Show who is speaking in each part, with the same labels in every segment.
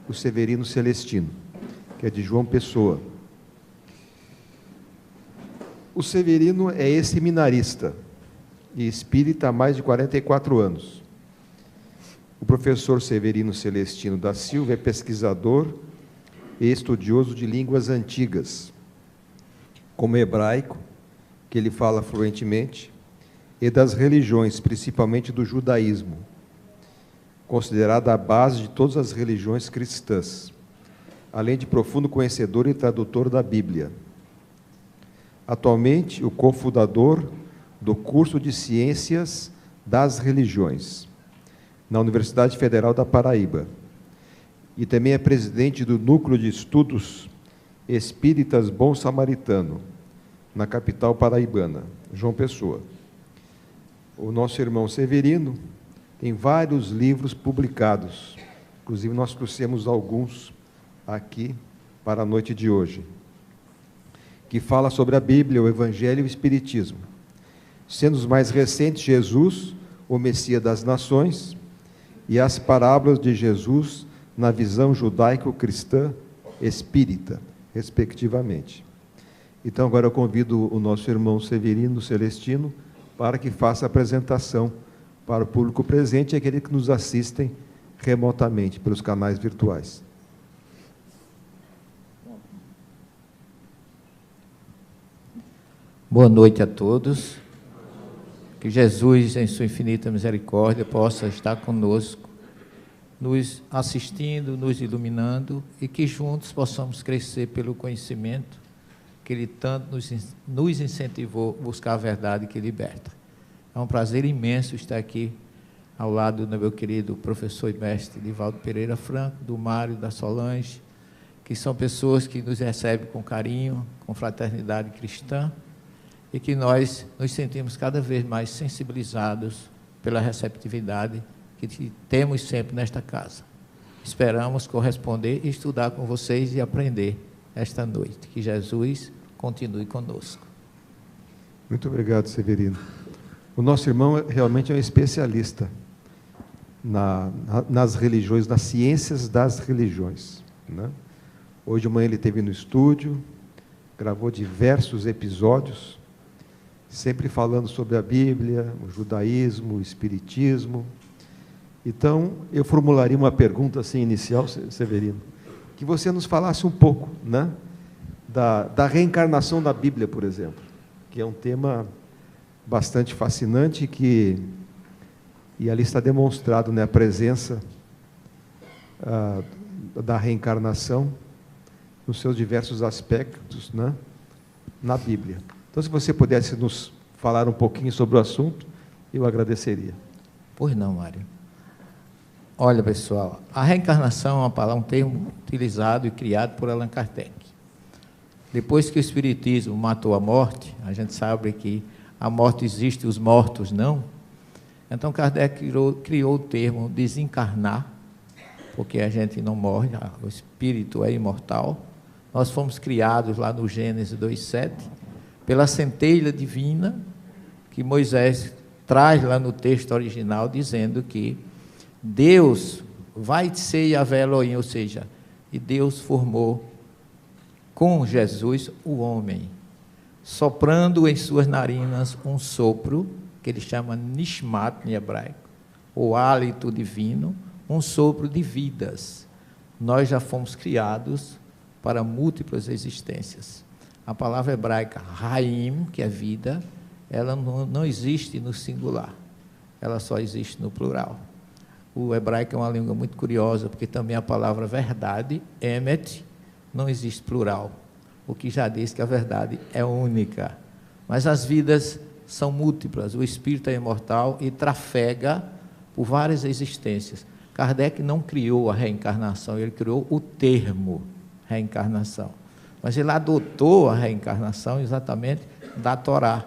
Speaker 1: o Severino Celestino, que é de João Pessoa. O Severino é ex-seminarista e espírita há mais de 44 anos. O professor Severino Celestino da Silva é pesquisador e estudioso de línguas antigas, como hebraico, que ele fala fluentemente, e das religiões, principalmente do judaísmo, considerada a base de todas as religiões cristãs, além de profundo conhecedor e tradutor da Bíblia. Atualmente, o cofundador do curso de Ciências das Religiões, na Universidade Federal da Paraíba, e também é presidente do Núcleo de Estudos Espíritas Bom Samaritano, na capital paraibana, João Pessoa. O nosso irmão Severino tem vários livros publicados, inclusive nós trouxemos alguns aqui para a noite de hoje, que fala sobre a Bíblia, o Evangelho e o Espiritismo, sendo os mais recentes Jesus, o Messias das Nações, e as parábolas de Jesus na visão judaico-cristã espírita, respectivamente. Então, agora eu convido o nosso irmão Severino Celestino para que faça a apresentação para o público presente e aqueles que nos assistem remotamente pelos canais virtuais.
Speaker 2: Boa noite a todos. Que Jesus, em sua infinita misericórdia, possa estar conosco, nos assistindo, nos iluminando, e que juntos possamos crescer pelo conhecimento que Ele tanto nos incentivou a buscar a verdade que liberta. É um prazer imenso estar aqui ao lado do meu querido professor e mestre Divaldo Pereira Franco, do Mário, da Solange, que são pessoas que nos recebem com carinho, com fraternidade cristã, e que nós nos sentimos cada vez mais sensibilizados pela receptividade que temos sempre nesta casa. Esperamos corresponder e estudar com vocês e aprender esta noite. Que Jesus continue conosco.
Speaker 1: Muito obrigado, Severino. O nosso irmão realmente é um especialista nas religiões, nas ciências das religiões, né? Hoje de manhã ele esteve no estúdio, gravou diversos episódios, sempre falando sobre a Bíblia, o judaísmo, o espiritismo. Então, eu formularia uma pergunta assim inicial, Severino, que você nos falasse um pouco, né, da reencarnação da Bíblia, por exemplo, que é um tema bastante fascinante e ali está demonstrado, né, a presença da reencarnação nos seus diversos aspectos, né, na Bíblia. Então, se você pudesse nos falar um pouquinho sobre o assunto, eu agradeceria.
Speaker 2: Pois não, Mário. Olha, pessoal, a reencarnação é uma palavra, um termo utilizado e criado por Allan Kardec. Depois que o Espiritismo matou a morte, a gente sabe que a morte existe, os mortos não. Então, Kardec criou o termo desencarnar, porque a gente não morre, o espírito é imortal. Nós fomos criados lá no Gênesis 2:7, pela centelha divina, que Moisés traz lá no texto original, dizendo que Deus vai ser Yahvé Elohim, ou seja, e Deus formou com Jesus o homem, soprando em suas narinas um sopro, que ele chama Nishmat em hebraico, o hálito divino, um sopro de vidas. Nós já fomos criados para múltiplas existências. A palavra hebraica Haim, que é vida, ela não existe no singular, ela só existe no plural. O hebraico é uma língua muito curiosa, porque também a palavra verdade, Emet, não existe plural, o que já diz que a verdade é única. Mas as vidas são múltiplas, o espírito é imortal e trafega por várias existências. Kardec não criou a reencarnação, ele criou o termo reencarnação. Mas ele adotou a reencarnação exatamente da Torá.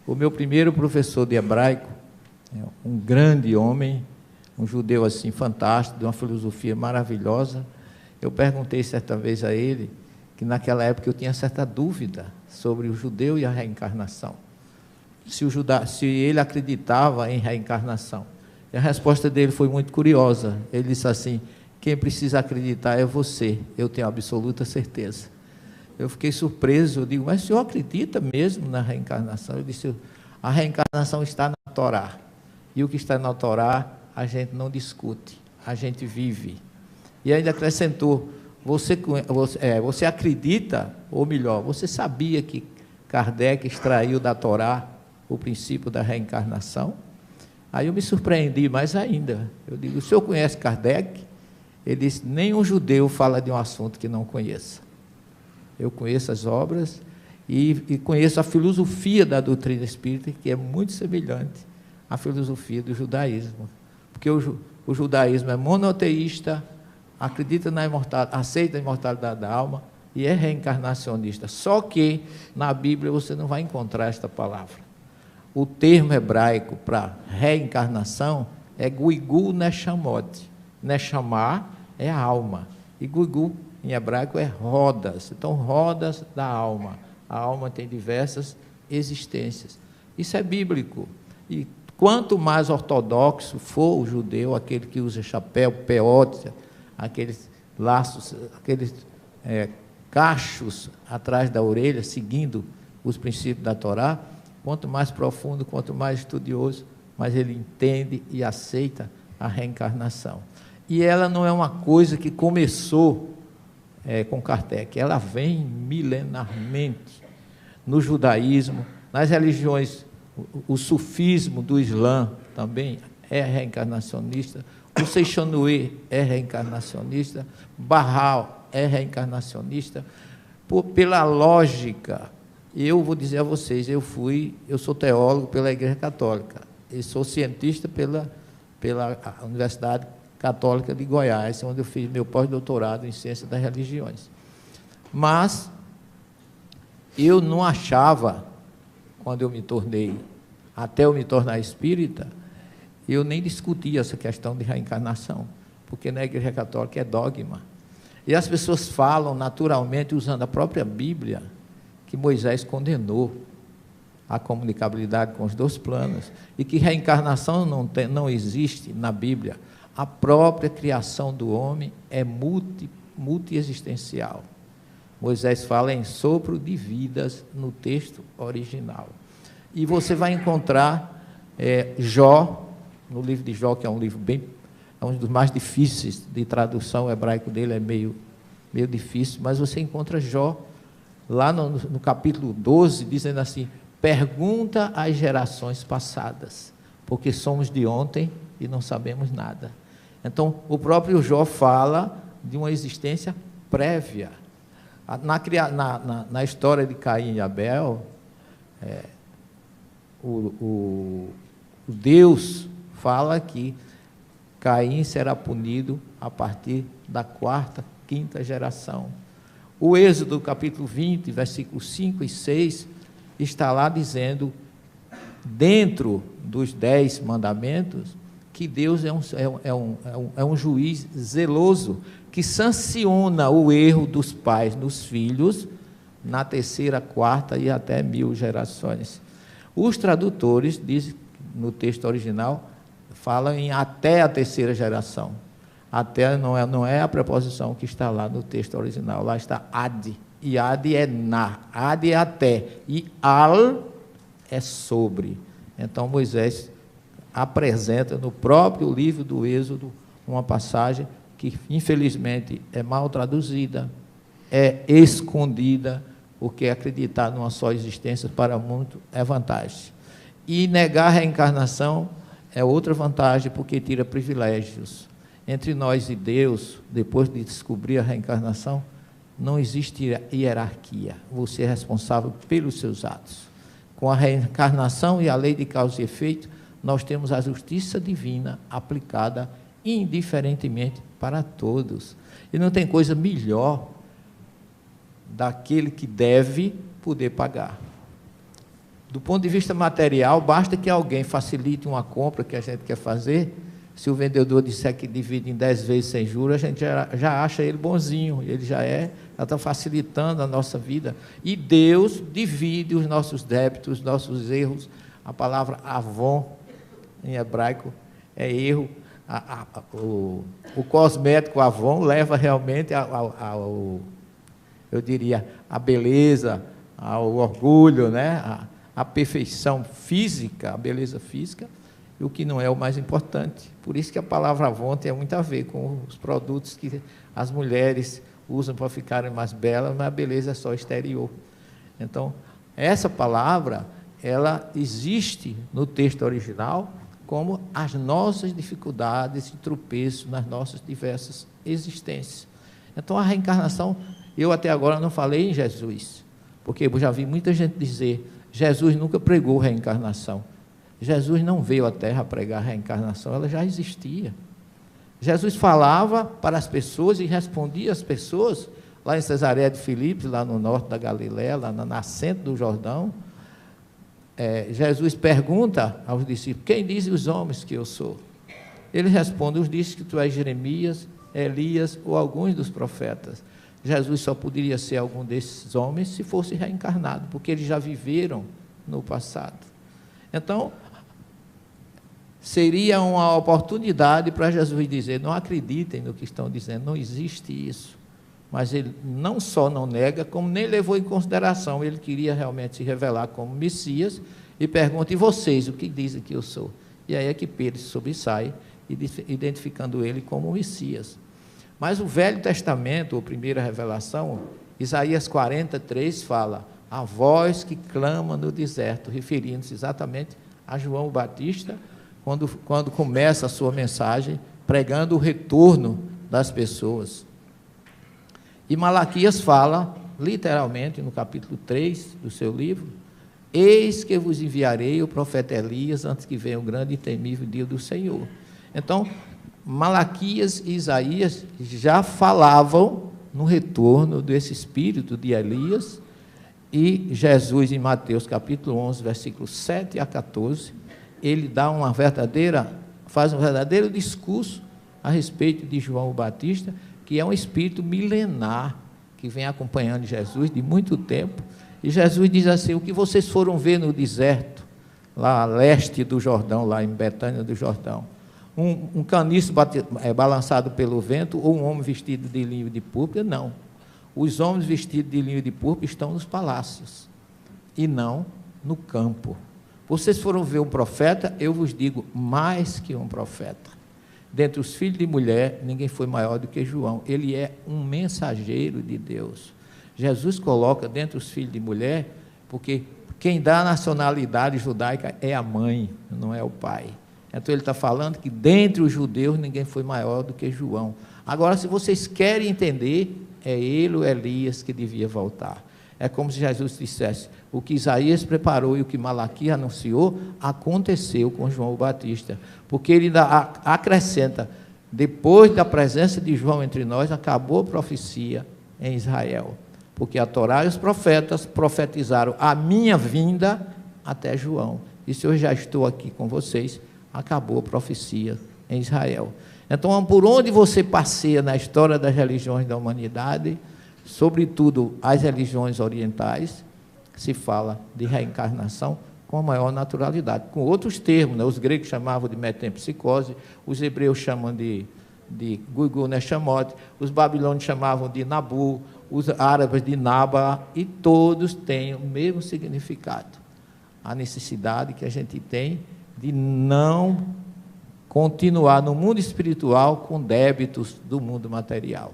Speaker 2: O meu primeiro professor de hebraico, um grande homem, um judeu assim fantástico, de uma filosofia maravilhosa, eu perguntei certa vez a ele, que naquela época eu tinha certa dúvida sobre o judeu e a reencarnação, se ele acreditava em reencarnação. E a resposta dele foi muito curiosa. Ele disse assim: quem precisa acreditar é você, eu tenho absoluta certeza. Eu fiquei surpreso, eu digo, mas o senhor acredita mesmo na reencarnação? Eu disse, a reencarnação está na Torá, e o que está na Torá a gente não discute, a gente vive. E ainda acrescentou, você acredita, ou melhor, você sabia que Kardec extraiu da Torá o princípio da reencarnação? Aí eu me surpreendi mais ainda. Eu digo, o senhor conhece Kardec? Ele disse, nenhum judeu fala de um assunto que não conheça. Eu conheço as obras e conheço a filosofia da doutrina espírita, que é muito semelhante à filosofia do judaísmo. Porque o judaísmo é monoteísta, acredita na imortalidade, aceita a imortalidade da alma e é reencarnacionista. Só que na Bíblia você não vai encontrar esta palavra. O termo hebraico para reencarnação é Guigu Neshamot. Neshamah é a alma. E Guigu, em hebraico, é rodas. Então, rodas da alma. A alma tem diversas existências. Isso é bíblico. E quanto mais ortodoxo for o judeu, aquele que usa chapéu, peote, aqueles laços, aqueles cachos atrás da orelha, seguindo os princípios da Torá, quanto mais profundo, quanto mais estudioso, mais ele entende e aceita a reencarnação. E ela não é uma coisa que começou com Kardec, ela vem milenarmente no judaísmo, nas religiões, o sufismo do Islã também é reencarnacionista, o Seixonuê é reencarnacionista, Bahá'í é reencarnacionista, pela lógica. Eu vou dizer a vocês, eu sou teólogo pela Igreja Católica, e sou cientista pela Universidade Católica de Goiás, onde eu fiz meu pós-doutorado em Ciência das Religiões. Mas eu não achava, quando eu me tornei, até eu me tornar espírita, eu nem discutia essa questão de reencarnação, porque na Igreja Católica é dogma. E as pessoas falam naturalmente, usando a própria Bíblia, que Moisés condenou a comunicabilidade com os dois planos, e que reencarnação não existe na Bíblia. A própria criação do homem é multiexistencial. Moisés fala em sopro de vidas no texto original. E você vai encontrar Jó, no livro de Jó, que é um livro é um dos mais difíceis de tradução, o hebraico dele é meio difícil, mas você encontra Jó, lá no capítulo 12, dizendo assim, pergunta às gerações passadas, porque somos de ontem e não sabemos nada. Então, o próprio Jó fala de uma existência prévia. Na história de Caim e Abel, o Deus fala que Caim será punido a partir da quarta, quinta geração. O Êxodo, capítulo 20, versículos 5 e 6, está lá dizendo, dentro dos 10 mandamentos, que Deus é um juiz zeloso, que sanciona o erro dos pais nos filhos, na terceira, quarta e até 1000 gerações. Os tradutores, dizem, no texto original, falam em até a terceira geração. Até não é a preposição que está lá no texto original, lá está ad, e ad é na, ad é até, e al é sobre. Então Moisés apresenta no próprio livro do Êxodo uma passagem que infelizmente é mal traduzida, é escondida, porque acreditar numa só existência para muito é vantagem. E negar a reencarnação é outra vantagem, porque tira privilégios. Entre nós e Deus, depois de descobrir a reencarnação, não existe hierarquia. Você é responsável pelos seus atos. Com a reencarnação e a lei de causa e efeito, nós temos a justiça divina aplicada indiferentemente para todos. E não tem coisa melhor daquele que deve poder pagar. Do ponto de vista material, basta que alguém facilite uma compra que a gente quer fazer. Se o vendedor disser que divide em 10 vezes sem juros, a gente já acha ele bonzinho, ele já está facilitando a nossa vida. E Deus divide os nossos débitos, os nossos erros. A palavra avon, em hebraico, é erro. o cosmético Avon leva realmente eu diria, a beleza, ao orgulho, né? A perfeição física, a beleza física, e o que não é o mais importante. Por isso que a palavra Avon tem muito a ver com os produtos que as mulheres usam para ficarem mais belas, mas a beleza é só exterior. Então, essa palavra, ela existe no texto original como as nossas dificuldades e tropeços nas nossas diversas existências. Então, a reencarnação, eu até agora não falei em Jesus, porque eu já vi muita gente dizer, Jesus nunca pregou reencarnação. Jesus não veio à Terra pregar reencarnação, ela já existia. Jesus falava para as pessoas e respondia às pessoas, lá em Cesareia de Filipe, lá no norte da Galiléia, lá na nascente do Jordão. Jesus pergunta aos discípulos, quem dizem os homens que eu sou? Ele responde, os dizem que tu és Jeremias, Elias ou alguns dos profetas. Jesus só poderia ser algum desses homens se fosse reencarnado, porque eles já viveram no passado. Então, seria uma oportunidade para Jesus dizer, não acreditem no que estão dizendo, não existe isso. Mas ele não só não nega, como nem levou em consideração, ele queria realmente se revelar como Messias, e pergunta, e vocês, o que dizem que eu sou? E aí é que Pedro se sobressai, identificando ele como Messias. Mas o Velho Testamento, ou primeira revelação, Isaías 43 fala, a voz que clama no deserto, referindo-se exatamente a João Batista, quando começa a sua mensagem, pregando o retorno das pessoas. E Malaquias fala, literalmente, no capítulo 3 do seu livro, eis que vos enviarei o profeta Elias, antes que venha o grande e temível dia do Senhor. Então, Malaquias e Isaías já falavam no retorno desse espírito de Elias, e Jesus, em Mateus capítulo 11, versículos 7 a 14, ele faz um verdadeiro discurso a respeito de João Batista, que é um espírito milenar, que vem acompanhando Jesus de muito tempo, e Jesus diz assim, o que vocês foram ver no deserto, lá a leste do Jordão, lá em Betânia do Jordão, um caniço balançado pelo vento, ou um homem vestido de linho de púrpura, não. Os homens vestidos de linho de púrpura estão nos palácios, e não no campo. Vocês foram ver um profeta, eu vos digo, mais que um profeta. Dentre os filhos de mulher, ninguém foi maior do que João. Ele é um mensageiro de Deus. Jesus coloca dentre os filhos de mulher, porque quem dá a nacionalidade judaica é a mãe, não é o pai. Então ele está falando que dentre os judeus ninguém foi maior do que João. Agora, se vocês querem entender, é ele, o Elias, que devia voltar. É como se Jesus dissesse, o que Isaías preparou e o que Malaquias anunciou, aconteceu com João Batista. Porque ele ainda acrescenta, depois da presença de João entre nós, acabou a profecia em Israel. Porque a Torá e os profetas profetizaram a minha vinda até João. E se eu já estou aqui com vocês, acabou a profecia em Israel. Então, por onde você passeia na história das religiões da humanidade, sobretudo as religiões orientais, se fala de reencarnação com a maior naturalidade, com outros termos, né? Os gregos chamavam de metempsicose, os hebreus chamam de Gugu Neshamot, os babilônios chamavam de Nabu, os árabes de Naba, e todos têm o mesmo significado. A necessidade que a gente tem de não continuar no mundo espiritual com débitos do mundo material.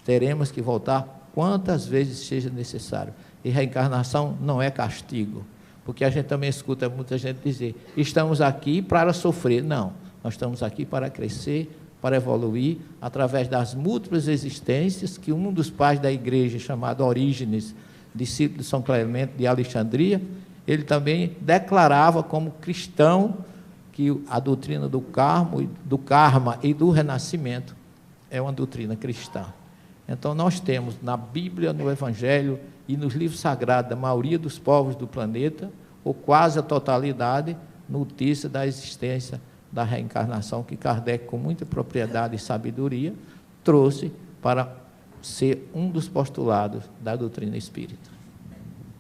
Speaker 2: Teremos que voltar quantas vezes seja necessário. E reencarnação não é castigo, porque a gente também escuta muita gente dizer, estamos aqui para sofrer. Não, nós estamos aqui para crescer, para evoluir, através das múltiplas existências que um dos pais da igreja, chamado Orígenes, discípulo de São Clemente de Alexandria, ele também declarava como cristão que a doutrina do karma e do renascimento é uma doutrina cristã. Então, nós temos na Bíblia, no Evangelho e nos livros sagrados da maioria dos povos do planeta, ou quase a totalidade, notícia da existência da reencarnação, que Kardec, com muita propriedade e sabedoria, trouxe para ser um dos postulados da doutrina espírita.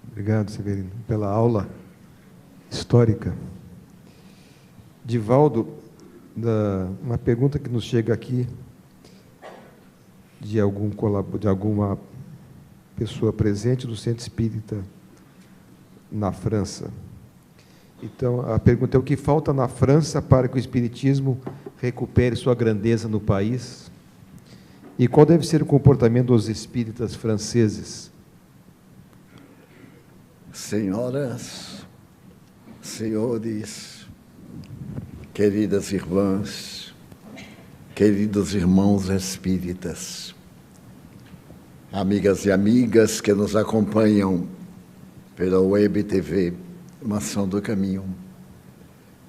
Speaker 1: Obrigado, Severino, pela aula histórica. Divaldo uma pergunta que nos chega aqui de alguma pessoa presente do Centro Espírita na França. Então, a pergunta é: o que falta na França para que o Espiritismo recupere sua grandeza no país? E qual deve ser o comportamento dos espíritas franceses?
Speaker 3: Senhoras, senhores, queridas irmãs, queridos irmãos espíritas, amigas e amigas que nos acompanham pela Web TV Mansão do Caminho,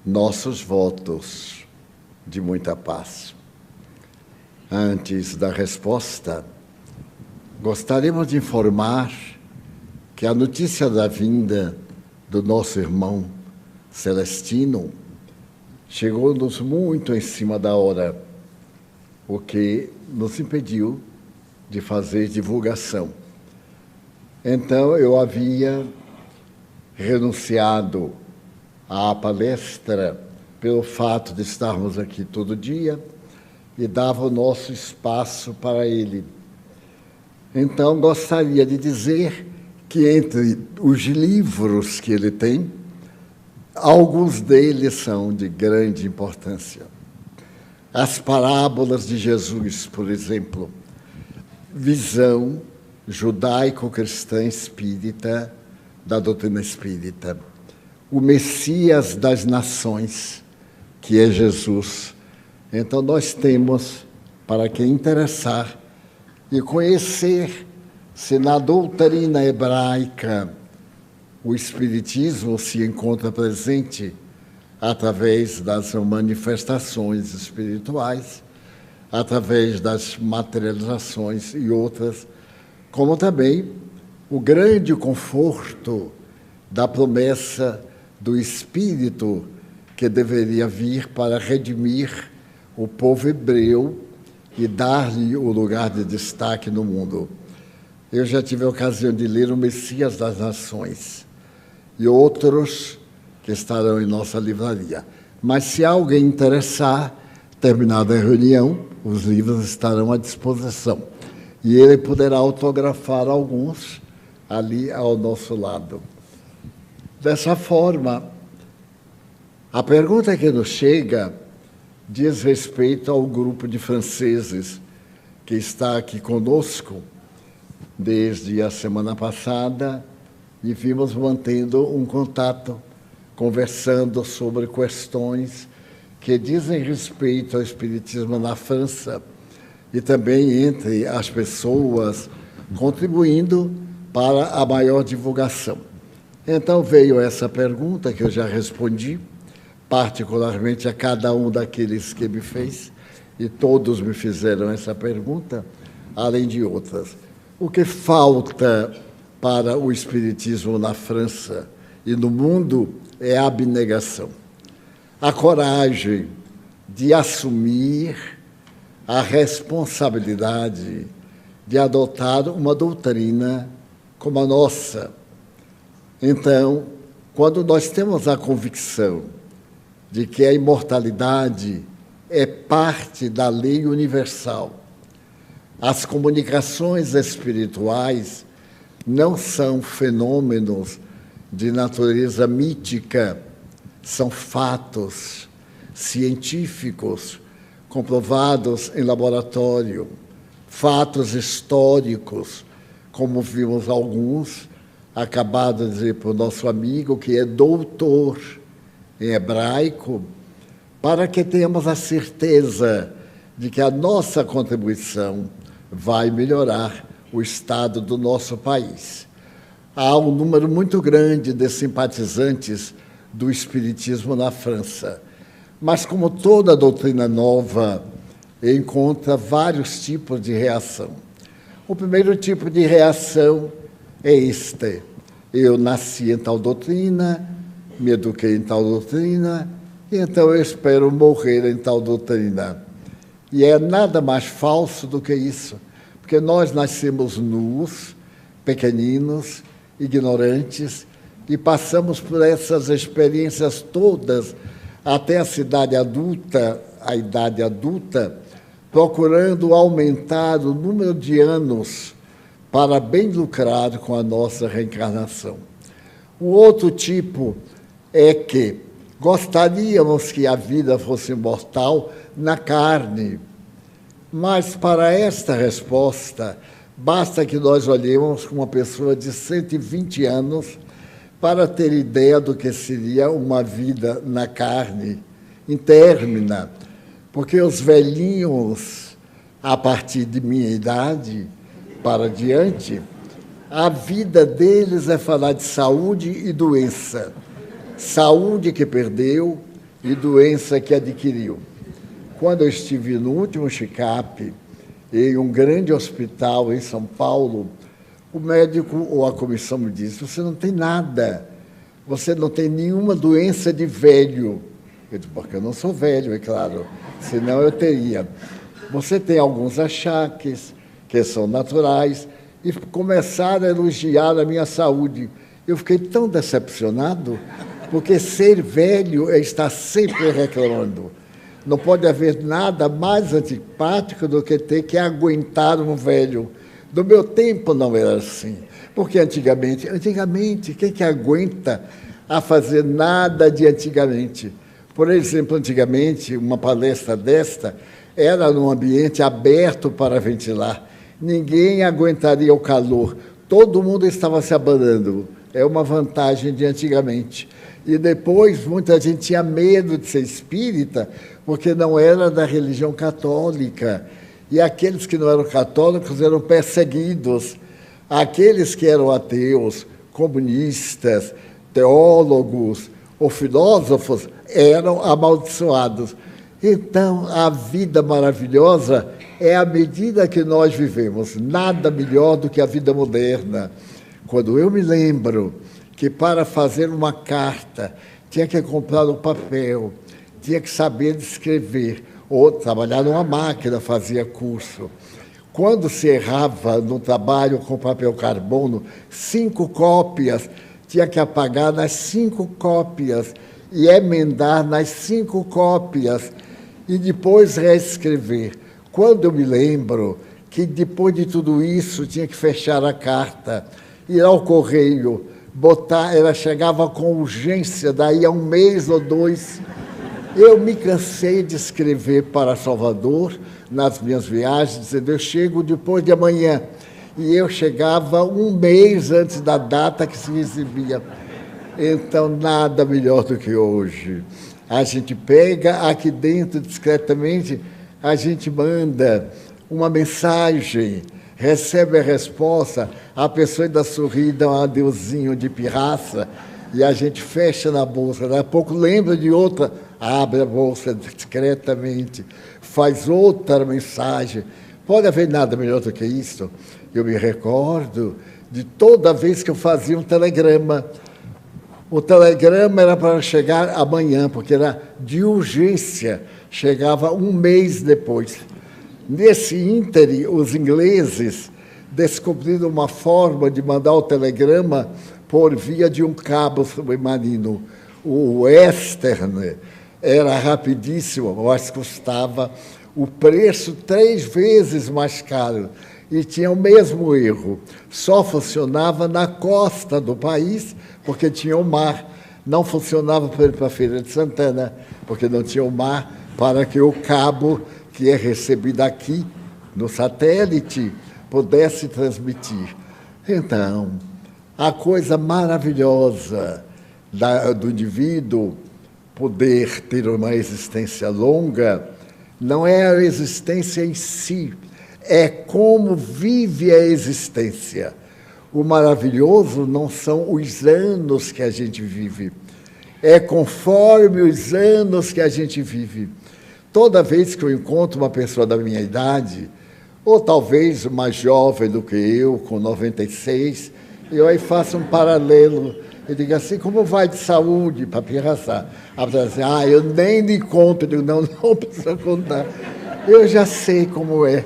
Speaker 3: nossos votos de muita paz. Antes da resposta, gostaríamos de informar que a notícia da vinda do nosso irmão Celestino chegou-nos muito em cima da hora, o que nos impediu de fazer divulgação. Então, eu havia renunciado à palestra pelo fato de estarmos aqui todo dia e dava o nosso espaço para ele. Então, gostaria de dizer que entre os livros que ele tem, alguns deles são de grande importância. As parábolas de Jesus, por exemplo, visão judaico-cristã espírita da doutrina espírita. O Messias das nações, que é Jesus. Então, nós temos, para quem interessar, e conhecer se na doutrina hebraica o Espiritismo se encontra presente através das manifestações espirituais, através das materializações e outras, como também o grande conforto da promessa do Espírito que deveria vir para redimir o povo hebreu e dar-lhe o lugar de destaque no mundo. Eu já tive a ocasião de ler o Messias das Nações e outros que estarão em nossa livraria. Mas se alguém interessar, terminada a reunião, os livros estarão à disposição. E ele poderá autografar alguns ali ao nosso lado. Dessa forma, a pergunta que nos chega diz respeito ao grupo de franceses que está aqui conosco desde a semana passada e vimos mantendo um contato, conversando sobre questões que dizem respeito ao espiritismo na França e também entre as pessoas, contribuindo para a maior divulgação. Então veio essa pergunta que eu já respondi, particularmente a cada um daqueles que me fez, e todos me fizeram essa pergunta, além de outras. O que falta para o espiritismo na França e no mundo é a abnegação, a coragem de assumir a responsabilidade de adotar uma doutrina como a nossa. Então, quando nós temos a convicção de que a imortalidade é parte da lei universal, as comunicações espirituais não são fenômenos de natureza mítica, são fatos científicos comprovados em laboratório, fatos históricos, como vimos alguns, acabado de dizer para o nosso amigo, que é doutor em hebraico, para que tenhamos a certeza de que a nossa contribuição vai melhorar o estado do nosso país. Há um número muito grande de simpatizantes do espiritismo na França, mas como toda doutrina nova, encontra vários tipos de reação. O primeiro tipo de reação é este: eu nasci em tal doutrina, me eduquei em tal doutrina, e então eu espero morrer em tal doutrina. E é nada mais falso do que isso, porque nós nascemos nus, pequeninos, ignorantes, e passamos por essas experiências todas até a cidade adulta, a idade adulta, procurando aumentar o número de anos para bem lucrar com a nossa reencarnação. O outro tipo é que gostaríamos que a vida fosse imortal na carne, mas para esta resposta, basta que nós olhemos com uma pessoa de 120 anos para ter ideia do que seria uma vida na carne, intermina, porque os velhinhos, a partir de minha idade para diante, a vida deles é falar de saúde e doença. Saúde que perdeu e doença que adquiriu. Quando eu estive no último check-up, em um grande hospital em São Paulo, o médico ou a comissão me disse: você não tem nada, você não tem nenhuma doença de velho. Eu disse: porque eu não sou velho, é claro, senão eu teria. Você tem alguns achaques que são naturais, e começaram a elogiar a minha saúde. Eu fiquei tão decepcionado, porque ser velho é estar sempre reclamando. Não pode haver nada mais antipático do que ter que aguentar um velho. No meu tempo não era assim, porque antigamente, quem que aguenta a fazer nada de antigamente? Por exemplo, antigamente, uma palestra desta era num ambiente aberto para ventilar. Ninguém aguentaria o calor, todo mundo estava se abanando. É uma vantagem de antigamente. E depois, muita gente tinha medo de ser espírita, porque não era da religião católica. E aqueles que não eram católicos eram perseguidos. Aqueles que eram ateus, comunistas, teólogos ou filósofos eram amaldiçoados. Então, a vida maravilhosa é à medida que nós vivemos. Nada melhor do que a vida moderna. Quando eu me lembro que para fazer uma carta tinha que comprar um papel, tinha que saber escrever, ou trabalhar numa máquina, fazia curso. Quando se errava no trabalho com papel carbono, 5 cópias, tinha que apagar nas 5 cópias e emendar nas 5 cópias e depois reescrever. Quando eu me lembro que depois de tudo isso tinha que fechar a carta, ir ao correio, botar, ela chegava com urgência, daí a 1 mês ou 2. Eu me cansei de escrever para Salvador, nas minhas viagens, dizendo: eu chego depois de amanhã. E eu chegava 1 mês antes da data que se recebia. Então, nada melhor do que hoje. A gente pega aqui dentro, discretamente, a gente manda uma mensagem, recebe a resposta, a pessoa ainda sorri, dá um adeuzinho de pirraça, e a gente fecha na bolsa. Daqui a pouco lembra de outra, abre a bolsa discretamente, faz outra mensagem. Pode haver nada melhor do que isso. Eu me recordo de toda vez que eu fazia um telegrama. O telegrama era para chegar amanhã, porque era de urgência, chegava 1 mês depois. Nesse ínterim, os ingleses descobriram uma forma de mandar o telegrama por via de um cabo submarino. O Western era rapidíssimo, mas custava o preço 3 vezes mais caro. E tinha o mesmo erro. Só funcionava na costa do país, porque tinha o mar. Não funcionava para a Feira de Santana, porque não tinha o mar, para que o cabo que é recebido aqui, no satélite, pudesse transmitir. Então, a coisa maravilhosa do indivíduo poder ter uma existência longa não é a existência em si, é como vive a existência. O maravilhoso não são os anos que a gente vive, é conforme os anos que a gente vive. Toda vez que eu encontro uma pessoa da minha idade, ou talvez mais jovem do que eu, com 96, eu aí faço um paralelo. Eu digo assim: como vai de saúde, para pirraçar? A pessoa diz assim: eu nem lhe conto. Eu digo: não precisa contar. Eu já sei como é,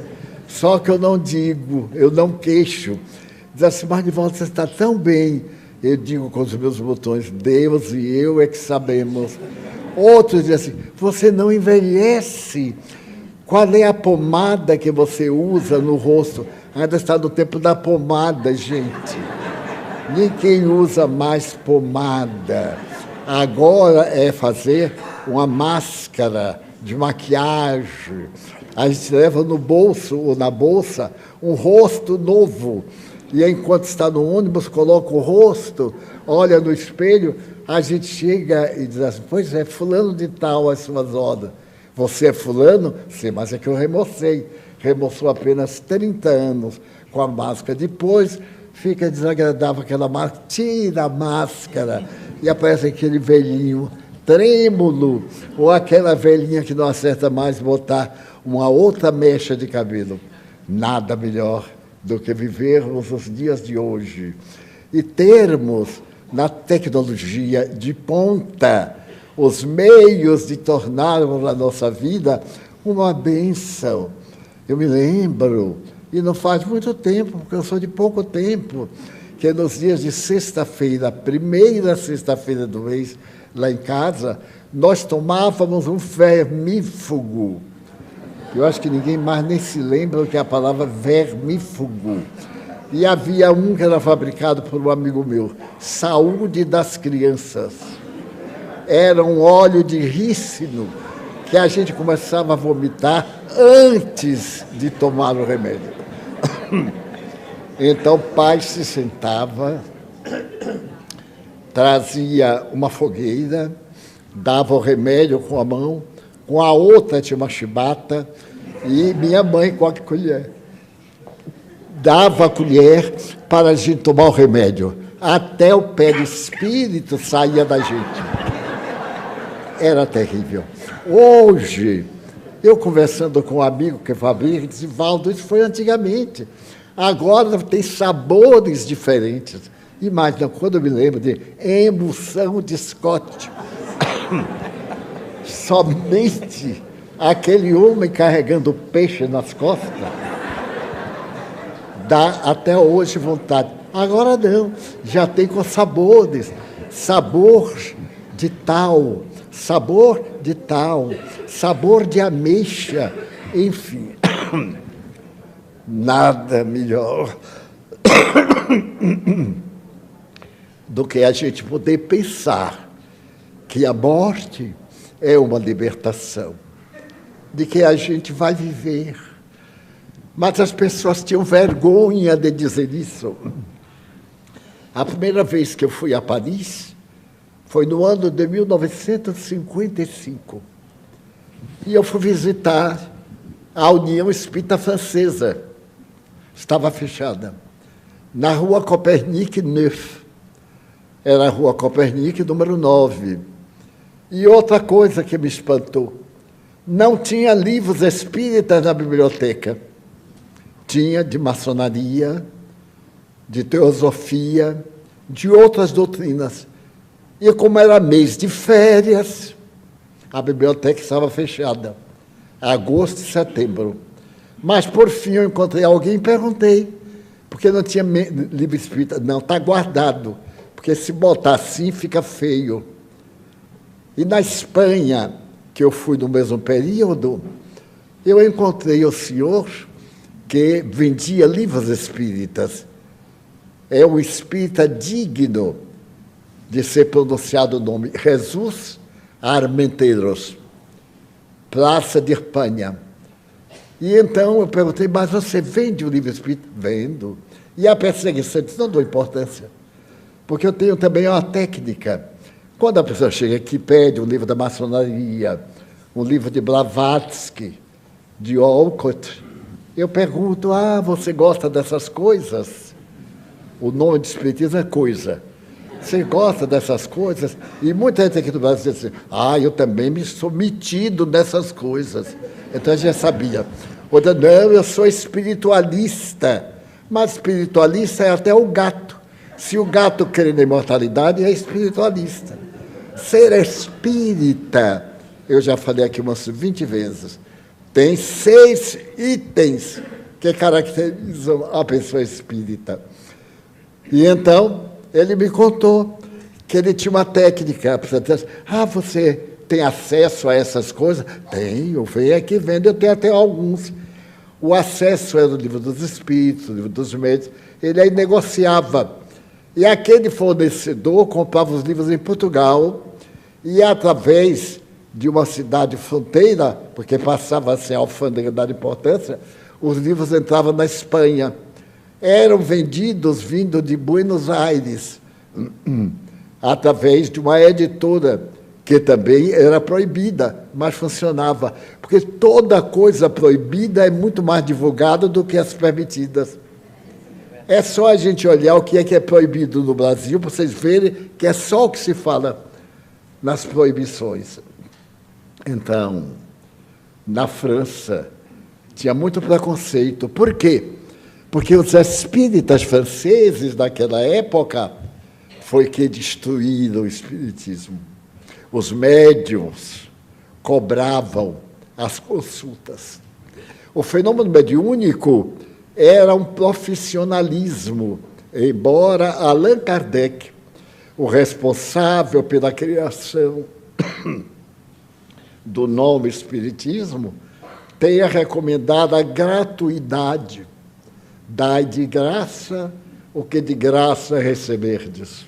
Speaker 3: só que eu não digo, eu não queixo. Diz assim: mas de volta você está tão bem. Eu digo com os meus botões: Deus e eu é que sabemos. Outros dizem assim, você não envelhece. Qual é a pomada que você usa no rosto? Ainda está no tempo da pomada, gente. Ninguém usa mais pomada. Agora é fazer uma máscara de maquiagem. A gente leva no bolso ou na bolsa um rosto novo. E enquanto está no ônibus, coloca o rosto, olha no espelho, a gente chega e diz assim, pois é, fulano de tal as suas ordens. Você é fulano? Sim, mas é que eu remocei. Remoçou apenas 30 anos com a máscara. Depois fica desagradável aquela máscara, tira a máscara e aparece aquele velhinho trêmulo, ou aquela velhinha que não acerta mais botar uma outra mecha de cabelo. Nada melhor do que vivermos os dias de hoje e termos na tecnologia de ponta os meios de tornarmos a nossa vida uma bênção. Eu me lembro, e não faz muito tempo, porque eu sou de pouco tempo, que nos dias de sexta-feira, primeira sexta-feira do mês, lá em casa, nós tomávamos um vermífugo. Eu acho que ninguém mais nem se lembra o que é a palavra vermífugo. E havia um que era fabricado por um amigo meu, Saúde das Crianças. Era um óleo de rícino que a gente começava a vomitar antes de tomar o remédio. Então o pai se sentava, trazia uma fogueira, dava o remédio com a mão, com a outra tinha uma chibata, e minha mãe com a colher. Dava a colher para a gente tomar o remédio. Até o perispírito saía da gente. Era terrível. Hoje, eu conversando com um amigo que fabrica, disse, Valdo, isso foi antigamente. Agora tem sabores diferentes. Imagina, quando eu me lembro de emulsão de Scott, somente aquele homem carregando peixe nas costas, dá até hoje vontade. Agora não, já tem com sabores, sabor de tal, sabor de tal, sabor de ameixa, enfim. Nada melhor do que a gente poder pensar que a morte é uma libertação, de que a gente vai viver. Mas as pessoas tinham vergonha de dizer isso. A primeira vez que eu fui a Paris foi no ano de 1955. E eu fui visitar a União Espírita Francesa. Estava fechada. Na rua Copernic 9. Era a rua Copernic, número 9. E outra coisa que me espantou, não tinha livros espíritas na biblioteca. Tinha de maçonaria, de teosofia, de outras doutrinas. E como era mês de férias, a biblioteca estava fechada, agosto e setembro. Mas, por fim, eu encontrei alguém e perguntei, porque não tinha livro espírita. Não, está guardado, porque se botar assim fica feio. E na Espanha, que eu fui no mesmo período, eu encontrei o senhor que vendia livros espíritas. É um espírita digno de ser pronunciado o nome, Jesus Armenteros, Praça de Espanha. E então eu perguntei, mas você vende o livro espírita? Vendo. E a perseguição? Disse, não dou importância, porque eu tenho também uma técnica. Quando a pessoa chega aqui e pede um livro da maçonaria, um livro de Blavatsky, de Olcott, eu pergunto, você gosta dessas coisas? O nome de espiritismo é coisa. Você gosta dessas coisas? E muita gente aqui do Brasil diz assim, eu também me sou metido nessas coisas. Então a gente já sabia. Outra, não, eu sou espiritualista. Mas espiritualista é até o gato. Se o gato crê na imortalidade, é espiritualista. Ser espírita, eu já falei aqui umas 20 vezes, tem 6 itens que caracterizam a pessoa espírita. E então, ele me contou que ele tinha uma técnica. Você tem acesso a essas coisas? Tenho, venho aqui vendo, eu tenho até alguns. O acesso era o livro dos Espíritos, o livro dos Médiuns, ele aí negociava. E aquele fornecedor comprava os livros em Portugal e, através de uma cidade fronteira, porque passava a ser a alfândega da importância, os livros entravam na Espanha. Eram vendidos vindo de Buenos Aires, através de uma editora, que também era proibida, mas funcionava. Porque toda coisa proibida é muito mais divulgada do que as permitidas. É só a gente olhar o que é proibido no Brasil, para vocês verem que é só o que se fala nas proibições. Então, na França, tinha muito preconceito. Por quê? Porque os espíritas franceses, naquela época, foi que destruíram o espiritismo. Os médiuns cobravam as consultas. O fenômeno mediúnico era um profissionalismo, embora Allan Kardec, o responsável pela criação do nome espiritismo, tenha recomendado a gratuidade. Dai de graça o que de graça receberdes.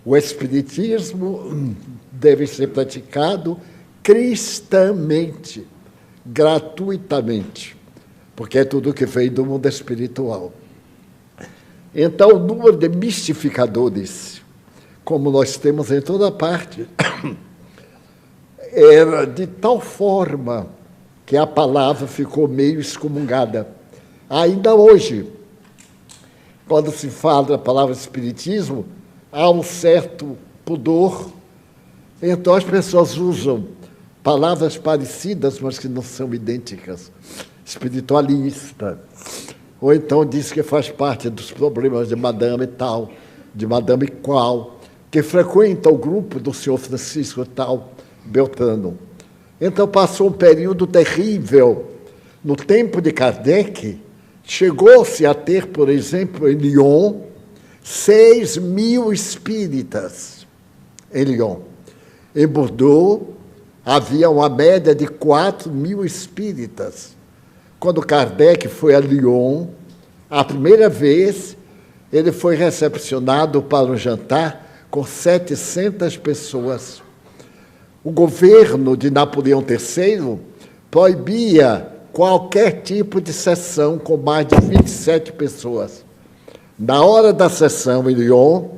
Speaker 3: O espiritismo deve ser praticado cristamente, gratuitamente, porque é tudo que vem do mundo espiritual. Então, o número de mistificadores, como nós temos em toda parte, era de tal forma que a palavra ficou meio excomungada. Ainda hoje, quando se fala da palavra espiritismo, há um certo pudor. Então, as pessoas usam palavras parecidas, mas que não são idênticas. Espiritualista. Ou então diz que faz parte dos problemas de madame tal, de madame qual, que frequenta o grupo do senhor Francisco tal, Beltrano. Então, passou um período terrível. No tempo de Kardec, chegou-se a ter, por exemplo, em Lyon, 6.000 espíritas em Lyon. Em Bordeaux, havia uma média de 4.000 espíritas. Quando Kardec foi a Lyon, a primeira vez, ele foi recepcionado para um jantar com 700 pessoas. O governo de Napoleão III proibia qualquer tipo de sessão com mais de 27 pessoas. Na hora da sessão em Lyon,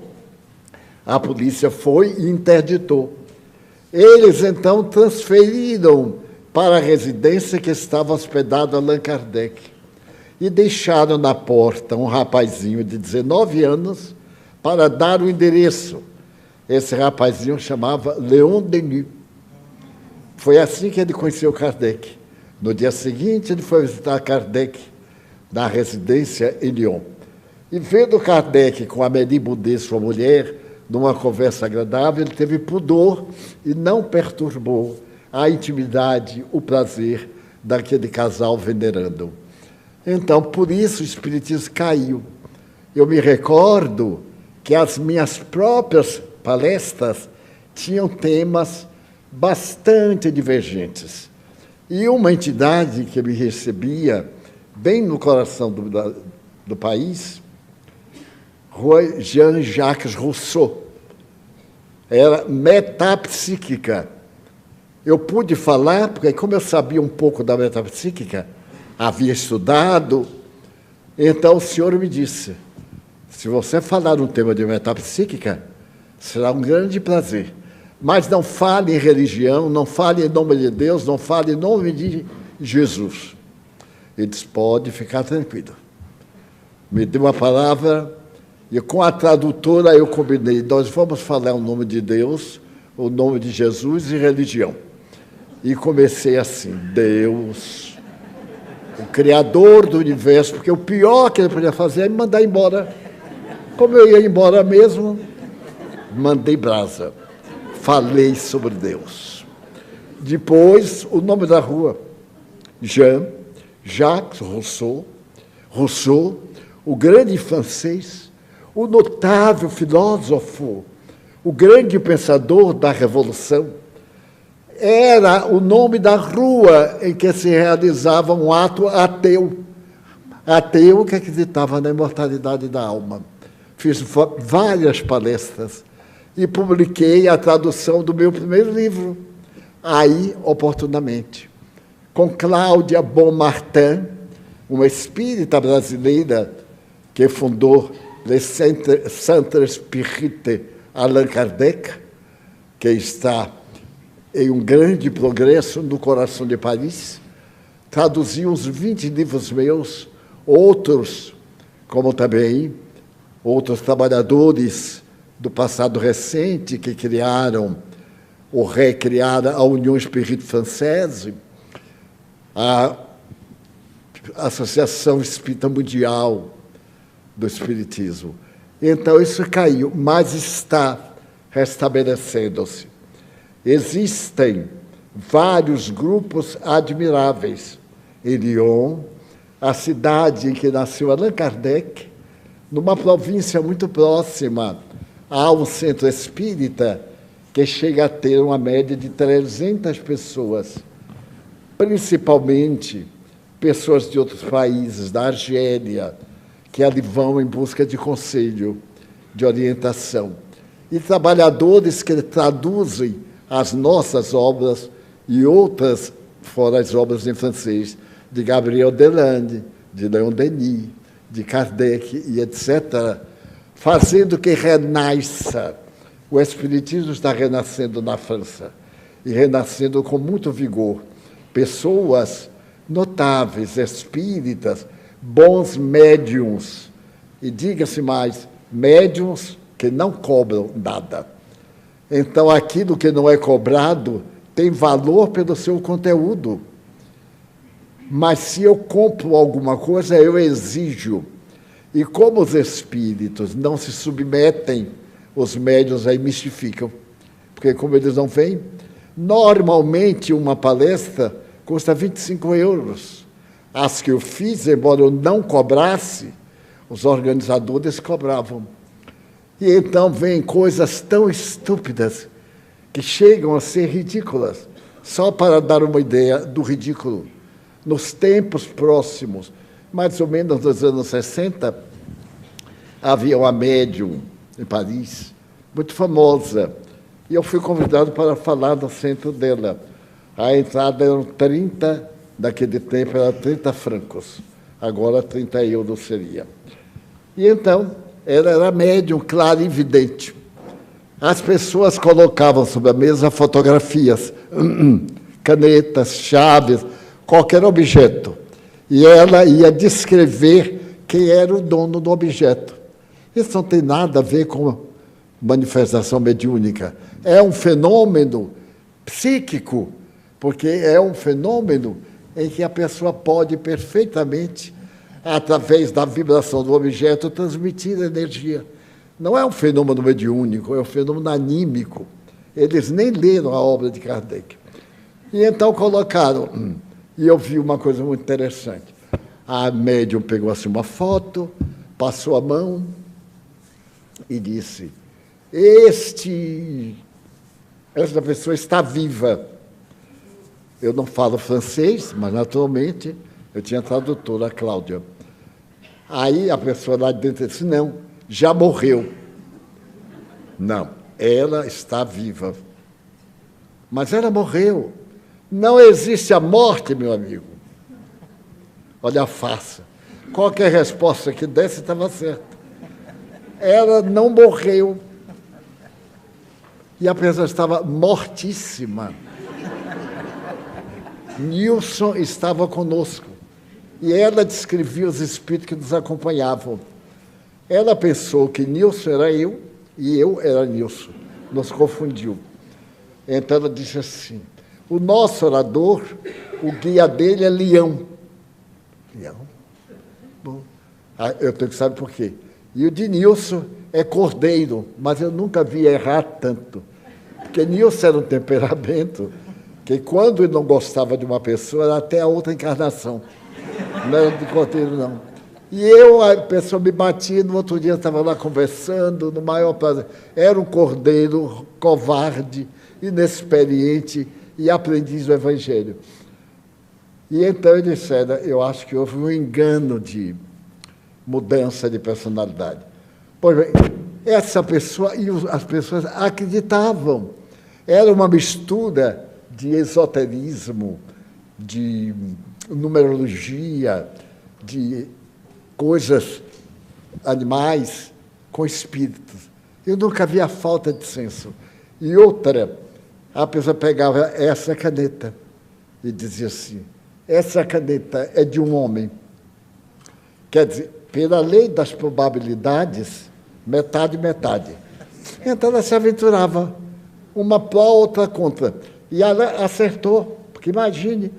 Speaker 3: a polícia foi e interditou. Eles, então, transferiram para a residência que estava hospedado Allan Kardec e deixaram na porta um rapazinho de 19 anos para dar o endereço. Esse rapazinho chamava Leon Denis. Foi assim que ele conheceu Kardec. No dia seguinte, ele foi visitar Kardec na residência em Lyon. E vendo Kardec com Amélie Boudet, sua mulher, numa conversa agradável, ele teve pudor e não perturbou a intimidade, o prazer daquele casal venerando. Então, por isso o espiritismo caiu. Eu me recordo que as minhas próprias palestras tinham temas bastante divergentes. E uma entidade que me recebia bem no coração do país, Jean-Jacques Rousseau, era metapsíquica. Eu pude falar, porque como eu sabia um pouco da metapsíquica, havia estudado, então o senhor me disse, se você falar um tema de metapsíquica, será um grande prazer. Mas não fale em religião, não fale em nome de Deus, não fale em nome de Jesus. Ele disse, pode ficar tranquilo. Me deu uma palavra, e com a tradutora eu combinei, nós vamos falar o nome de Deus, o nome de Jesus e religião. E comecei assim, Deus, o Criador do universo, porque o pior que ele podia fazer é me mandar embora. Como eu ia embora mesmo, mandei brasa. Falei sobre Deus. Depois, o nome da rua, Jean-Jacques Rousseau, Rousseau, o grande francês, o notável filósofo, o grande pensador da Revolução, era o nome da rua em que se realizava um ato ateu. Ateu que acreditava na imortalidade da alma. Fiz várias palestras e publiquei a tradução do meu primeiro livro, aí, oportunamente, com Cláudia Bonmartin, uma espírita brasileira que fundou Le Centre Spirit Allan Kardec, que está em um grande progresso no coração de Paris, traduziu uns 20 livros meus, outros, como também outros trabalhadores do passado recente que criaram ou recriaram a União Espírita Française, a Associação Espírita Mundial do Espiritismo. Então, isso caiu, mas está restabelecendo-se. Existem vários grupos admiráveis. Em Lyon, a cidade em que nasceu Allan Kardec, numa província muito próxima, há um centro espírita que chega a ter uma média de 300 pessoas, principalmente pessoas de outros países, da Argélia, que ali vão em busca de conselho, de orientação. E trabalhadores que traduzem as nossas obras e outras, fora as obras em francês, de Gabriel Delande, de Leon Denis, de Kardec e etc., fazendo que renasça. O Espiritismo está renascendo na França, e renascendo com muito vigor. Pessoas notáveis, espíritas, bons médiums, e diga-se mais, médiums que não cobram nada. Então, aquilo que não é cobrado tem valor pelo seu conteúdo. Mas se eu compro alguma coisa, eu exijo. E como os espíritos não se submetem, os médiuns aí mistificam. Porque como eles não vêm, normalmente uma palestra custa 25 euros. As que eu fiz, embora eu não cobrasse, os organizadores cobravam. E então vêm coisas tão estúpidas que chegam a ser ridículas. Só para dar uma ideia do ridículo. Nos tempos próximos, mais ou menos nos anos 60, havia uma médium em Paris, muito famosa, e eu fui convidado para falar no centro dela. A entrada eram 30, naquele tempo era 30 francos, agora 30 euros seria. E então, ela era médium, clarividente. As pessoas colocavam sobre a mesa fotografias, canetas, chaves, qualquer objeto, e ela ia descrever quem era o dono do objeto. Isso não tem nada a ver com manifestação mediúnica. É um fenômeno psíquico, porque é um fenômeno em que a pessoa pode perfeitamente, através da vibração do objeto, transmitir energia. Não é um fenômeno mediúnico, é um fenômeno anímico. Eles nem leram a obra de Kardec. E então colocaram... E eu vi uma coisa muito interessante. A médium pegou assim uma foto, passou a mão e disse: esta pessoa está viva. Eu não falo francês, mas naturalmente eu tinha tradutora, a Cláudia. Aí a pessoa lá de dentro disse: não, já morreu. Não, ela está viva. Mas ela morreu. Não existe a morte, meu amigo. Olha a farsa. Qualquer resposta que desse estava certa. Ela não morreu. E a pessoa estava mortíssima. Nilson estava conosco. E ela descrevia os espíritos que nos acompanhavam. Ela pensou que Nilson era eu e eu era Nilson. Nos confundiu. Então ela disse assim: o nosso orador, o guia dele é Leão. Leão? Bom, eu tenho que saber por quê. E o de Nilson é Cordeiro, mas eu nunca vi errar tanto. Porque Nilson era um temperamento que, quando ele não gostava de uma pessoa, era até a outra encarnação. Não era de Cordeiro, não. E a pessoa me batia, no outro dia estava lá conversando, no maior prazer. Era um Cordeiro covarde, inexperiente, e aprendiz do Evangelho. E então ele disse, eu acho que houve um engano de mudança de personalidade. Pois bem, essa pessoa, e as pessoas acreditavam. Era uma mistura de esoterismo, de numerologia, de coisas, animais, com espíritos. Eu nunca vi a falta de senso. E outra, a pessoa pegava essa caneta e dizia assim, essa caneta é de um homem. Quer dizer, pela lei das probabilidades, metade, metade. Então ela se aventurava, uma pró, outra contra. E ela acertou, porque imagine,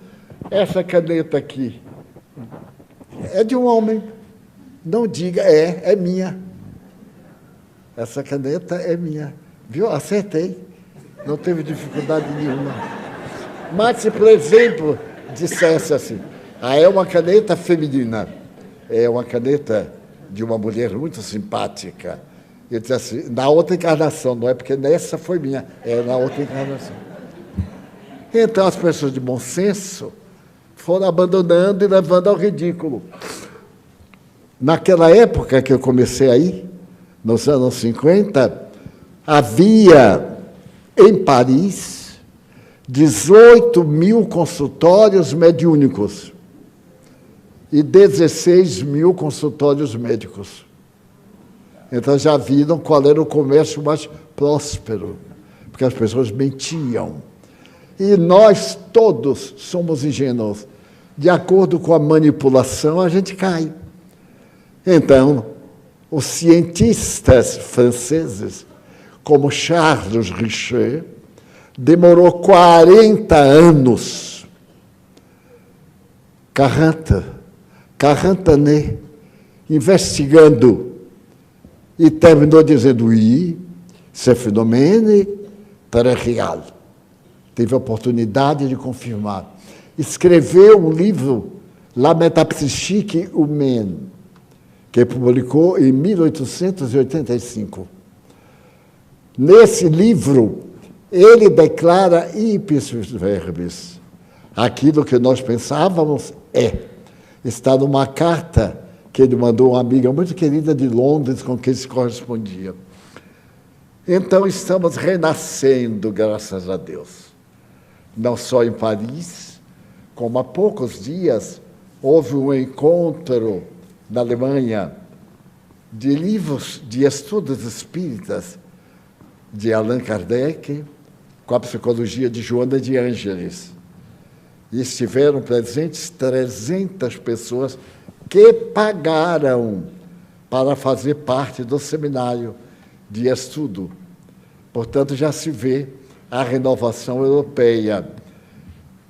Speaker 3: essa caneta aqui é de um homem. Não diga, é minha. Essa caneta é minha. Viu? Acertei. Não teve dificuldade nenhuma. Mas se, por exemplo, dissesse assim, é uma caneta feminina, é uma caneta de uma mulher muito simpática. Eu disse assim, na outra encarnação, não é porque nessa foi minha, é na outra encarnação. Então as pessoas de bom senso foram abandonando e levando ao ridículo. Naquela época que eu comecei aí, nos anos 50, havia em Paris 18 mil consultórios mediúnicos e 16 mil consultórios médicos. Então já viram qual era o comércio mais próspero, porque as pessoas mentiam. E nós todos somos ingênuos. De acordo com a manipulação, a gente cai. Então, os cientistas franceses, como Charles Richer, demorou 40 anos, 40 anos, investigando, e terminou dizendo, oui, ce phénomène très réel. Teve a oportunidade de confirmar. Escreveu um livro, La Métapsychique Humaine, que publicou em 1885. Nesse livro, ele declara ipsis verbis. Aquilo que nós pensávamos está numa carta que ele mandou a uma amiga muito querida de Londres, com quem se correspondia. Então, estamos renascendo, graças a Deus. Não só em Paris, como há poucos dias houve um encontro na Alemanha de livros de estudos espíritas de Allan Kardec com a psicologia de Joana de Ângeles. E estiveram presentes 300 pessoas que pagaram para fazer parte do seminário de estudo. Portanto, já se vê a renovação europeia.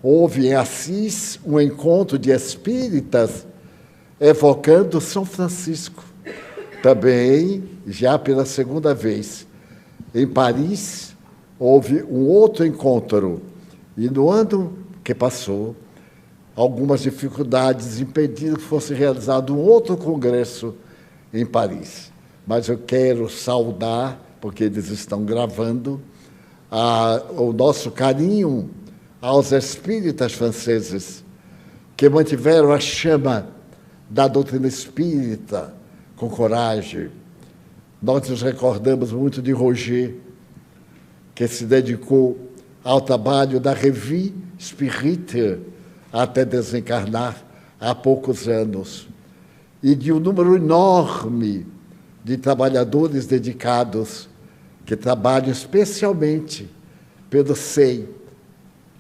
Speaker 3: Houve em Assis um encontro de espíritas evocando São Francisco. Também, já pela segunda vez, em Paris, houve um outro encontro. E no ano que passou, algumas dificuldades impediram que fosse realizado um outro congresso em Paris. Mas eu quero saudar, porque eles estão gravando, o nosso carinho aos espíritas franceses, que mantiveram a chama da doutrina espírita com coragem. Nós nos recordamos muito de Roger, que se dedicou ao trabalho da Revue Spirite até desencarnar há poucos anos, e de um número enorme de trabalhadores dedicados que trabalham especialmente pelo SEI,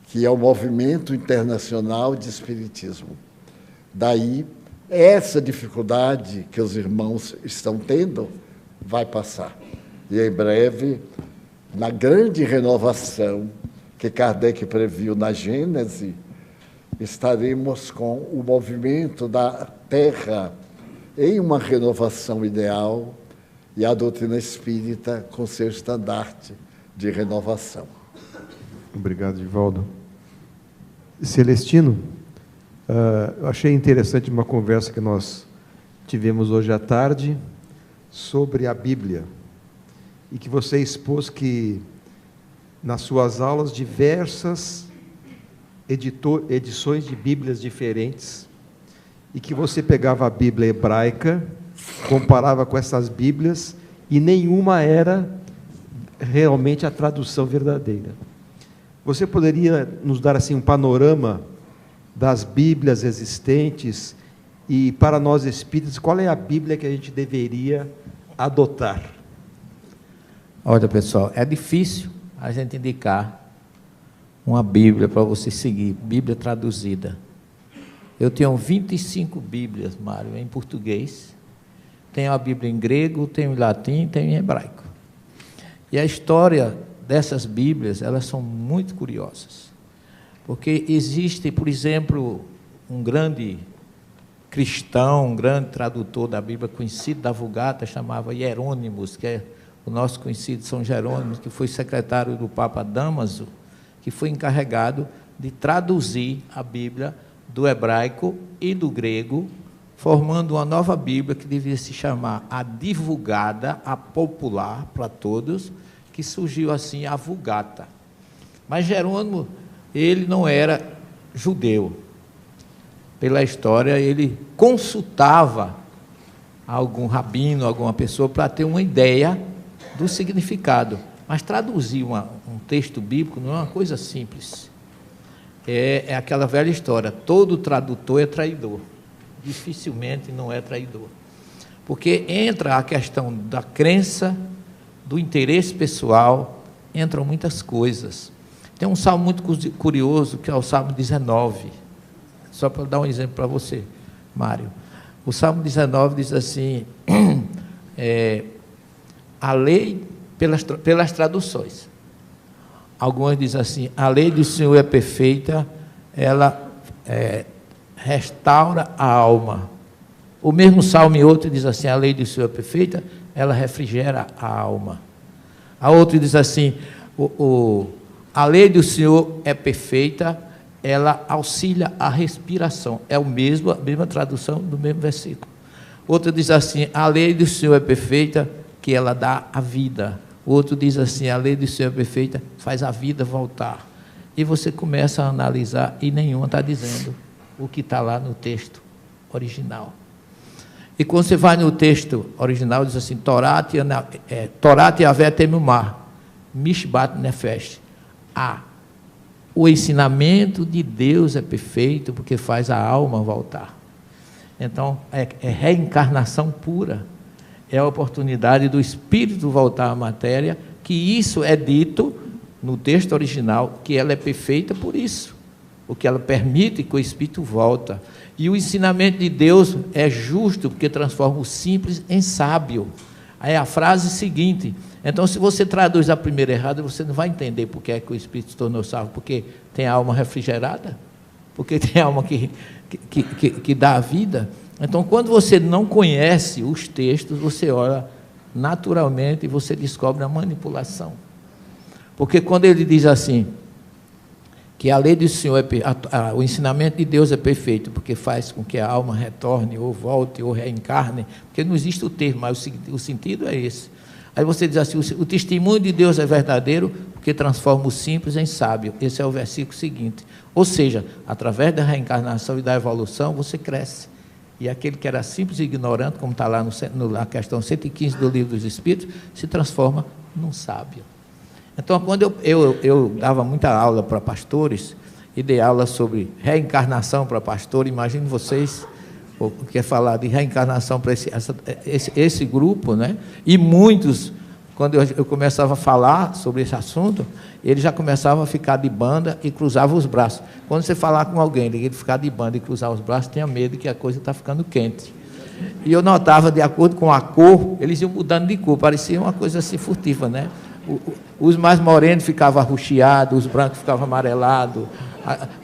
Speaker 3: que é o Movimento Internacional de Espiritismo. Daí, essa dificuldade que os irmãos estão tendo vai passar. E, em breve, na grande renovação que Kardec previu na Gênese, estaremos com o movimento da Terra em uma renovação ideal e a doutrina espírita com seu estandarte de renovação.
Speaker 1: Obrigado, Divaldo. Celestino, eu achei interessante uma conversa que nós tivemos hoje à tarde sobre a Bíblia, e que você expôs que, nas suas aulas, diversas edições de Bíblias diferentes, e que você pegava a Bíblia hebraica, comparava com essas Bíblias, e nenhuma era realmente a tradução verdadeira. Você poderia nos dar assim um panorama das Bíblias existentes, e para nós espíritas, qual é a Bíblia que a gente deveria adotar?
Speaker 2: Olha, pessoal, é difícil a gente indicar uma Bíblia para você seguir, Bíblia traduzida. Eu tenho 25 Bíblias, Mário, em português. Tenho a Bíblia em grego, tenho em latim, tenho em hebraico. E a história dessas Bíblias, elas são muito curiosas. Porque existe, por exemplo, um grande cristão, um grande tradutor da Bíblia, conhecido da Vulgata, chamava Hierônimos, que é o nosso conhecido São Jerônimo, que foi secretário do Papa Dámaso, que foi encarregado de traduzir a Bíblia do hebraico e do grego, formando uma nova Bíblia que devia se chamar a Divulgada, a popular para todos, que surgiu assim a Vulgata. Mas Jerônimo, ele não era judeu. Pela história, ele consultava algum rabino, alguma pessoa, para ter uma ideia do significado. Mas traduzir um texto bíblico não é uma coisa simples. É aquela velha história, todo tradutor é traidor. Dificilmente não é traidor. Porque entra a questão da crença, do interesse pessoal, entram muitas coisas. Tem um salmo muito curioso, que é o Salmo 19. Só para dar um exemplo para você, Mário. O Salmo 19 diz assim, a lei, pelas traduções. Algumas dizem assim, a lei do Senhor é perfeita, ela restaura a alma. O mesmo salmo em outro diz assim, a lei do Senhor é perfeita, ela refrigera a alma. A outra diz assim, a lei do Senhor é perfeita, ela auxilia a respiração. É a mesma tradução do mesmo versículo. Outra diz assim, a lei do Senhor é perfeita, que ela dá a vida. Outro diz assim, a lei do Senhor é perfeita, faz a vida voltar. E você começa a analisar, e nenhuma está dizendo o que está lá no texto original. E quando você vai no texto original, diz assim, Torat Yavé Temumar, Mishbat Nefesh. O ensinamento de Deus é perfeito, porque faz a alma voltar. Então, é reencarnação pura. É a oportunidade do espírito voltar à matéria, que isso é dito no texto original, que ela é perfeita por isso, porque ela permite que o espírito volta. E o ensinamento de Deus é justo, porque transforma o simples em sábio. É a frase seguinte. Então, se você traduz a primeira errada, você não vai entender por que é que o espírito se tornou salvo, porque tem a alma refrigerada, porque tem a alma que dá a vida. Então, quando você não conhece os textos, você olha naturalmente e você descobre a manipulação. Porque quando ele diz assim, que a lei do Senhor, o ensinamento de Deus é perfeito, porque faz com que a alma retorne, ou volte, ou reencarne, porque não existe o termo, mas o sentido é esse. Aí você diz assim, o testemunho de Deus é verdadeiro, porque transforma o simples em sábio. Esse é o versículo seguinte. Ou seja, através da reencarnação e da evolução, você cresce. E aquele que era simples e ignorante, como está lá na questão 115 do Livro dos Espíritos, se transforma num sábio. Então, quando eu dava muita aula para pastores, e dei aula sobre reencarnação para pastor, imagine vocês, o que é falar de reencarnação para esse grupo, né? E muitos, quando eu começava a falar sobre esse assunto, eles já começavam a ficar de banda e cruzavam os braços. Quando você falar com alguém, ele ficar de banda e cruzar os braços, tenha medo que a coisa está ficando quente. E eu notava, de acordo com a cor, eles iam mudando de cor, parecia uma coisa assim furtiva, né? Os mais morenos ficavam arroxeados, os brancos ficavam amarelados.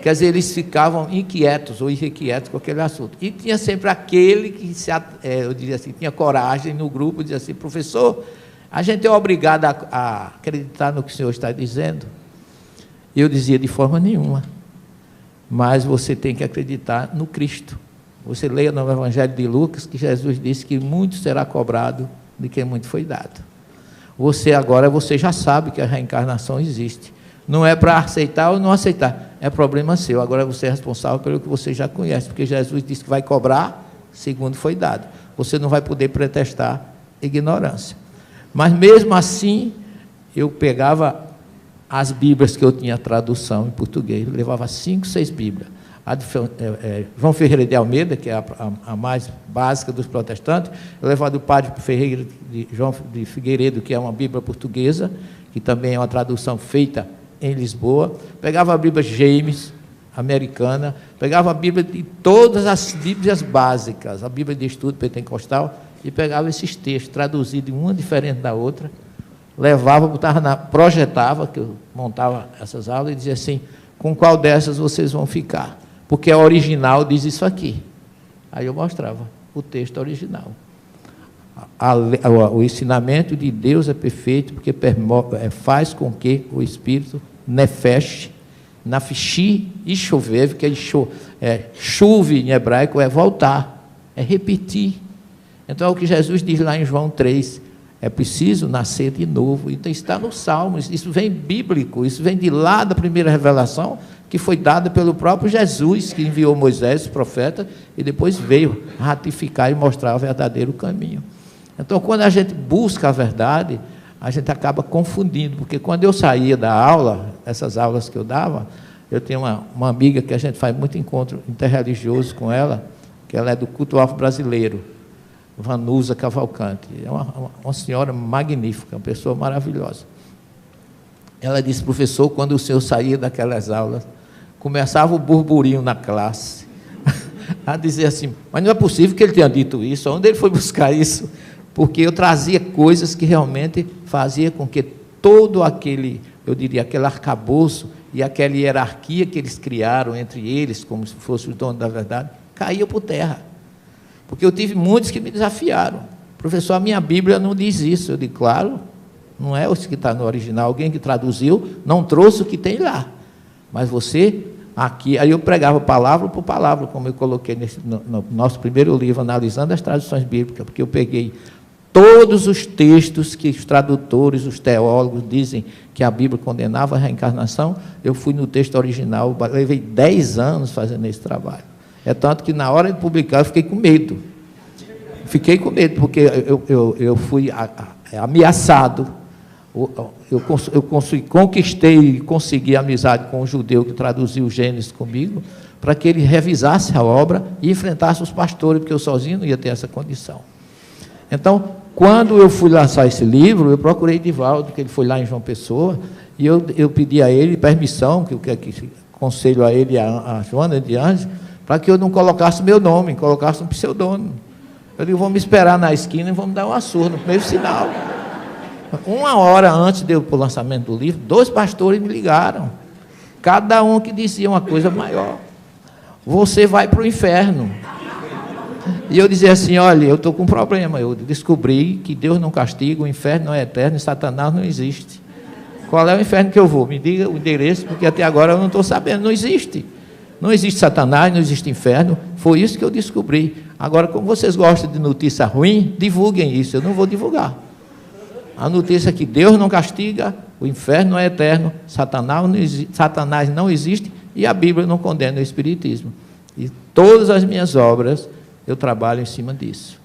Speaker 2: Quer dizer, eles ficavam inquietos ou irrequietos com aquele assunto. E tinha sempre aquele que, eu diria assim, tinha coragem no grupo, dizia assim, professor, a gente é obrigado a acreditar no que o senhor está dizendo? E eu dizia, de forma nenhuma. Mas você tem que acreditar no Cristo. Você leia no Evangelho de Lucas que Jesus disse que muito será cobrado de quem muito foi dado. Você já sabe que a reencarnação existe. Não é para aceitar ou não aceitar, é problema seu. Agora você é responsável pelo que você já conhece, porque Jesus disse que vai cobrar segundo foi dado. Você não vai poder pretextar ignorância. Mas mesmo assim, eu pegava as Bíblias que eu tinha tradução em português, eu levava 5, 6 Bíblias. A de João Ferreira de Almeida, que é a mais básica dos protestantes, eu levava do padre Ferreira de João de Figueiredo, que é uma Bíblia portuguesa, que também é uma tradução feita em Lisboa. Pegava a Bíblia James, americana, pegava a Bíblia de todas as Bíblias básicas, a Bíblia de estudo pentecostal, e pegava esses textos, traduzidos uma diferente da outra, levava, projetava, que eu montava essas aulas, e dizia assim, com qual dessas vocês vão ficar? Porque a original diz isso aqui. Aí eu mostrava o texto original. O ensinamento de Deus é perfeito, porque faz com que o Espírito nefesh, nafishi e chover, que chuve em hebraico é voltar, é repetir. Então é o que Jesus diz lá em João 3, é preciso nascer de novo. Então está nos Salmos, isso vem bíblico, isso vem de lá da primeira revelação, que foi dada pelo próprio Jesus, que enviou Moisés, o profeta, e depois veio ratificar e mostrar o verdadeiro caminho. Então, quando a gente busca a verdade, a gente acaba confundindo, porque quando eu saía da aula, essas aulas que eu dava, eu tenho uma amiga que a gente faz muito encontro interreligioso com ela, que ela é do culto afro brasileiro, Vanusa Cavalcante, é uma senhora magnífica, uma pessoa maravilhosa. Ela disse, professor, quando o senhor saía daquelas aulas, começava o burburinho na classe, a dizer assim, mas não é possível que ele tenha dito isso, onde ele foi buscar isso? Porque eu trazia coisas que realmente fazia com que todo aquele, eu diria, aquele arcabouço e aquela hierarquia que eles criaram entre eles, como se fosse o dono da verdade, caía por terra. Porque eu tive muitos que me desafiaram. Professor, a minha Bíblia não diz isso. Eu digo, claro, não é o que está no original. Alguém que traduziu não trouxe o que tem lá. Mas você, aqui, aí eu pregava palavra por palavra, como eu coloquei no nosso primeiro livro, analisando as traduções bíblicas, porque eu peguei todos os textos que os tradutores, os teólogos dizem que a Bíblia condenava a reencarnação, eu fui no texto original, levei 10 anos fazendo esse trabalho. É tanto que na hora de publicar eu fiquei com medo. Fiquei com medo, porque eu fui ameaçado. Eu conquistei e consegui amizade com um judeu que traduziu o Gênesis comigo, para que ele revisasse a obra e enfrentasse os pastores, porque eu sozinho não ia ter essa condição. Então, quando eu fui lançar esse livro, eu procurei Divaldo, que ele foi lá em João Pessoa, e eu pedi a ele permissão, que aconselho a ele e a Joana de Anjos, para que eu não colocasse meu nome, colocasse um pseudônimo. Eu digo, vamos me esperar na esquina e vamos dar uma surra no primeiro sinal. 1 hora antes do lançamento do livro, 2 pastores me ligaram, cada um que dizia uma coisa maior. Você vai para o inferno. E eu dizia assim, olha, eu estou com um problema, eu descobri que Deus não castiga, o inferno não é eterno e Satanás não existe. Qual é o inferno que eu vou? Me diga o endereço, porque até agora eu não estou sabendo, não existe. Não existe Satanás, não existe inferno, foi isso que eu descobri. Agora, como vocês gostam de notícia ruim, divulguem isso, eu não vou divulgar. A notícia é que Deus não castiga, o inferno não é eterno, Satanás não existe e a Bíblia não condena o Espiritismo. E todas as minhas obras, eu trabalho em cima disso.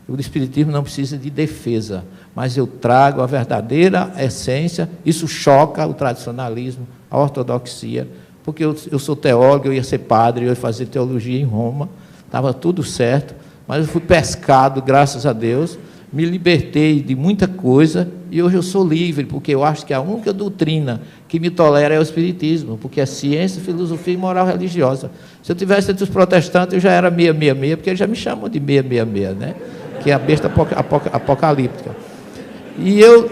Speaker 2: O Espiritismo não precisa de defesa, mas eu trago a verdadeira essência, isso choca o tradicionalismo, a ortodoxia, porque eu sou teólogo, eu ia ser padre, eu ia fazer teologia em Roma, estava tudo certo, mas eu fui pescado, graças a Deus, me libertei de muita coisa e hoje eu sou livre, porque eu acho que a única doutrina que me tolera é o Espiritismo, porque é ciência, filosofia e moral religiosa. Se eu tivesse entre os protestantes, eu já era 666, porque eles já me chamam de 666, né? Que é a besta apocalíptica. E eu,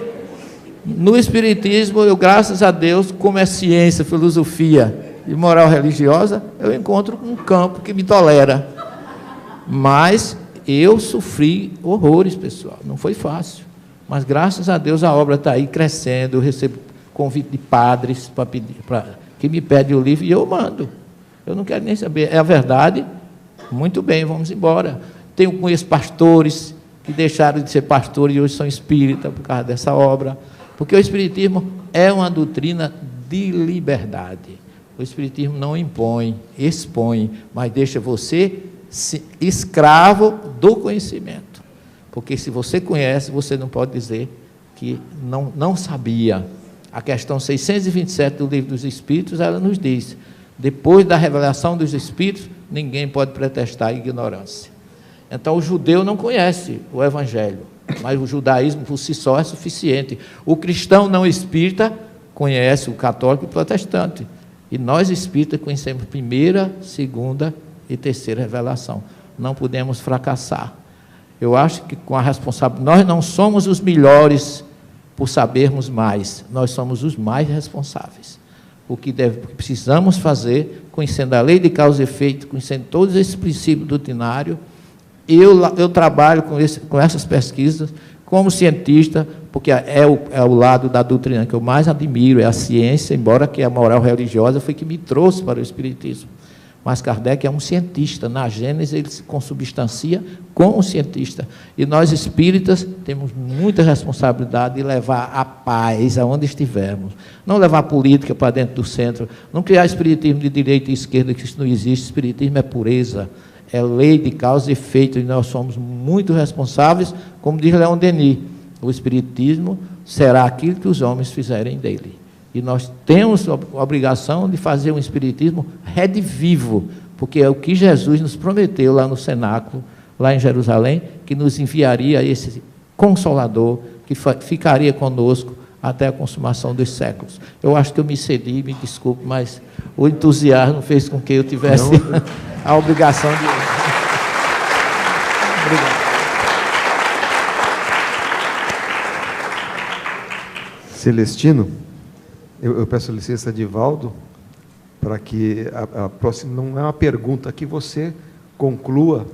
Speaker 2: no Espiritismo, eu, graças a Deus, como é ciência, filosofia e moral religiosa, eu encontro um campo que me tolera. Mas eu sofri horrores, pessoal, não foi fácil. Mas, graças a Deus, a obra está aí crescendo, eu recebo convite de padres que me pedem o livro e eu mando. Eu não quero nem saber, é a verdade? Muito bem, vamos embora. Conheço pastores que deixaram de ser pastores e hoje são espíritas por causa dessa obra, porque o Espiritismo é uma doutrina de liberdade. O Espiritismo não impõe, expõe, mas deixa você escravo do conhecimento. Porque se você conhece, você não pode dizer que não sabia. A questão 627 do Livro dos Espíritos, ela nos diz: depois da revelação dos Espíritos, ninguém pode pretextar ignorância. Então o judeu não conhece o Evangelho, mas o judaísmo por si só é suficiente. O cristão não espírita conhece o católico e o protestante. E nós espíritas conhecemos primeira, segunda e terceira revelação. Não podemos fracassar. Eu acho que com a responsabilidade, nós não somos os melhores por sabermos mais, nós somos os mais responsáveis. O que precisamos fazer, conhecendo a lei de causa e efeito, conhecendo todos esses princípios doutrinários, eu trabalho com essas pesquisas como cientista, porque é o lado da doutrina que eu mais admiro, é a ciência, embora que a moral religiosa foi que me trouxe para o Espiritismo. Mas Kardec é um cientista, na Gênese ele se consubstancia com o cientista. E nós espíritas temos muita responsabilidade de levar a paz aonde estivermos. Não levar a política para dentro do centro, não criar espiritismo de direita e esquerda, que isso não existe. Espiritismo é pureza, é lei de causa e efeito, e nós somos muito responsáveis, como diz Leon Denis, o espiritismo será aquilo que os homens fizerem dele. E nós temos a obrigação de fazer um espiritismo redivivo, porque é o que Jesus nos prometeu lá no cenáculo, lá em Jerusalém, que nos enviaria esse Consolador, que ficaria conosco até a consumação dos séculos. Eu acho que eu me excedi, me desculpe, mas o entusiasmo fez com que eu tivesse a obrigação de... Obrigado.
Speaker 1: Celestino, eu peço licença de Divaldo, para que a próxima, não é uma pergunta, que você conclua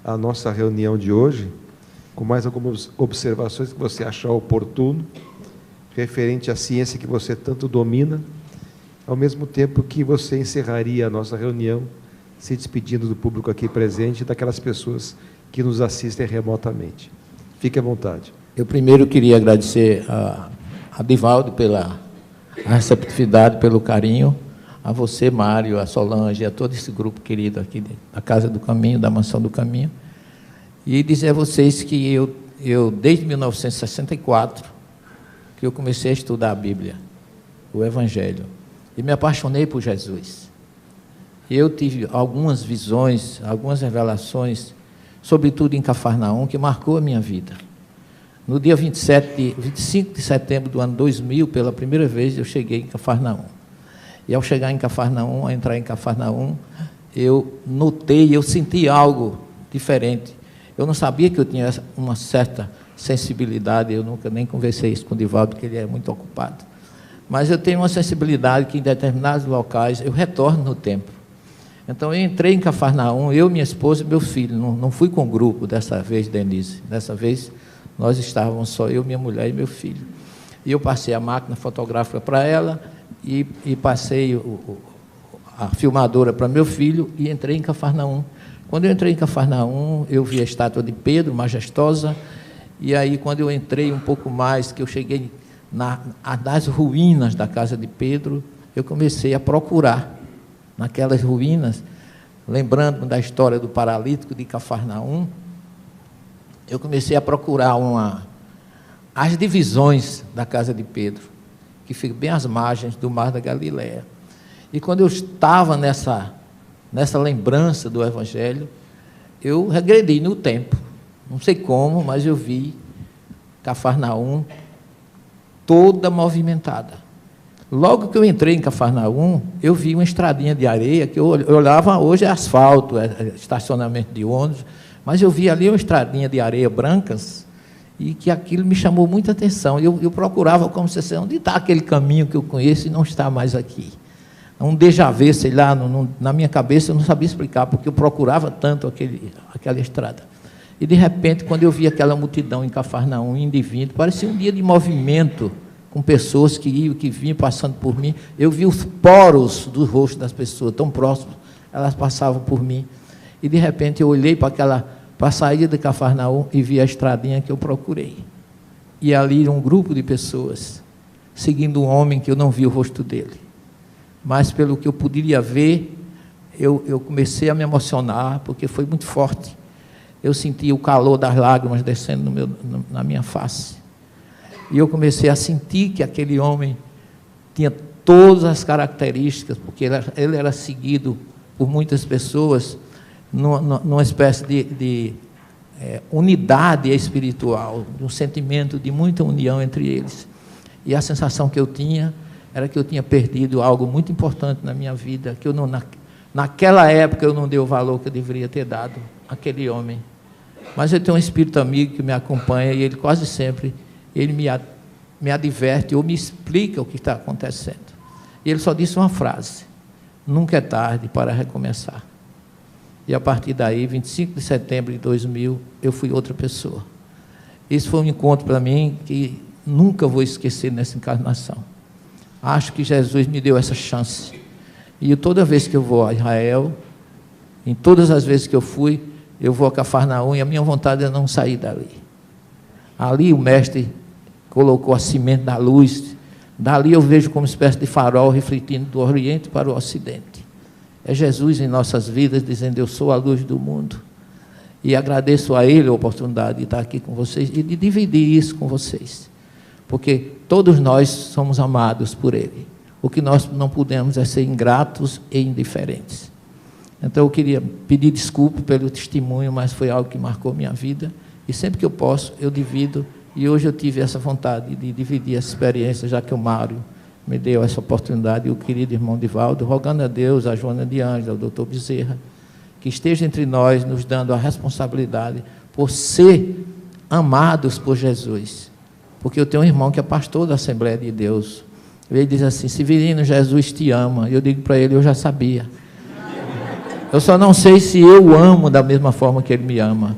Speaker 1: a nossa reunião de hoje, com mais algumas observações que você achar oportuno, referente à ciência que você tanto domina, ao mesmo tempo que você encerraria a nossa reunião, se despedindo do público aqui presente e daquelas pessoas que nos assistem remotamente. Fique à vontade.
Speaker 2: Eu primeiro queria agradecer a Divaldo pela receptividade, pelo carinho, a você, Mário, a Solange, a todo esse grupo querido aqui da Casa do Caminho, da Mansão do Caminho, e dizer a vocês que eu desde 1964, que eu comecei a estudar a Bíblia, o Evangelho, e me apaixonei por Jesus. Eu tive algumas visões, algumas revelações, sobretudo em Cafarnaum, que marcou a minha vida. No dia 25 de setembro do ano 2000, pela primeira vez, eu cheguei em Cafarnaum. E ao chegar em Cafarnaum, ao entrar em Cafarnaum, eu notei, eu senti algo diferente. Eu não sabia que eu tinha uma certa sensibilidade, eu nunca nem conversei isso com o Divaldo, porque ele é muito ocupado. Mas eu tenho uma sensibilidade que em determinados locais eu retorno no tempo. Então eu entrei em Cafarnaum, eu, minha esposa e meu filho, não fui com o grupo dessa vez, Denise. Dessa vez nós estávamos só eu, minha mulher e meu filho. E eu passei a máquina fotográfica para ela e passei a filmadora para meu filho e entrei em Cafarnaum. Quando eu entrei em Cafarnaum, eu vi a estátua de Pedro, majestosa, e aí quando eu entrei um pouco mais, que eu cheguei nas ruínas da casa de Pedro, eu comecei a procurar naquelas ruínas, lembrando da história do paralítico de Cafarnaum, eu comecei a procurar as divisões da casa de Pedro, que fica bem às margens do Mar da Galileia. E quando eu estava nessa lembrança do Evangelho, eu regredi no tempo. Não sei como, mas eu vi Cafarnaum toda movimentada. Logo que eu entrei em Cafarnaum, eu vi uma estradinha de areia, que eu olhava, hoje é asfalto, é estacionamento de ônibus, mas eu vi ali uma estradinha de areia brancas, e que aquilo me chamou muita atenção. Eu procurava como se fosse, onde está aquele caminho que eu conheço e não está mais aqui? Um déjà vu, sei lá, na minha cabeça eu não sabia explicar, porque eu procurava tanto aquela estrada. E de repente, quando eu vi aquela multidão em Cafarnaum, indo e vindo, parecia um dia de movimento, com pessoas que iam, que vinham, passando por mim. Eu vi os poros do rosto das pessoas, tão próximos, elas passavam por mim. E de repente eu olhei para a saída de Cafarnaum e vi a estradinha que eu procurei. E ali um grupo de pessoas, seguindo um homem que eu não vi o rosto dele. mas pelo que eu poderia ver, eu comecei a me emocionar, porque foi muito forte. Eu senti o calor das lágrimas descendo na minha face. E eu comecei a sentir que aquele homem tinha todas as características, porque ele era seguido por muitas pessoas numa espécie de unidade espiritual, um sentimento de muita união entre eles. E a sensação que eu tinha era que eu tinha perdido algo muito importante na minha vida, que eu não, naquela época eu não dei o valor que eu deveria ter dado àquele homem. Mas eu tenho um espírito amigo que me acompanha e ele quase sempre me adverte ou me explica o que está acontecendo. E ele só disse uma frase: nunca é tarde para recomeçar. E a partir daí, 25 de setembro de 2000, eu fui outra pessoa. Esse foi um encontro para mim que nunca vou esquecer nessa encarnação. Acho que Jesus me deu essa chance. E toda vez que eu vou a Israel, em todas as vezes que eu fui, eu vou a Cafarnaum e a minha vontade é não sair dali. Ali o mestre colocou a semente da luz. Dali eu vejo como uma espécie de farol refletindo do Oriente para o Ocidente. É Jesus em nossas vidas dizendo: eu sou a luz do mundo. E agradeço a Ele a oportunidade de estar aqui com vocês e de dividir isso com vocês. Porque todos nós somos amados por Ele. O que nós não podemos é ser ingratos e indiferentes. Então eu queria pedir desculpa pelo testemunho, mas foi algo que marcou minha vida. E sempre que eu posso, eu divido. E hoje eu tive essa vontade de dividir essa experiência, já que o Mário me deu essa oportunidade, e o querido irmão Divaldo, rogando a Deus, a Joana de Ângela, ao doutor Bezerra, que esteja entre nós, nos dando a responsabilidade por ser amados por Jesus. Porque eu tenho um irmão que é pastor da Assembleia de Deus. Ele diz assim: Severino, Jesus te ama. Eu digo para ele: eu já sabia. Eu só não sei se eu amo da mesma forma que ele me ama.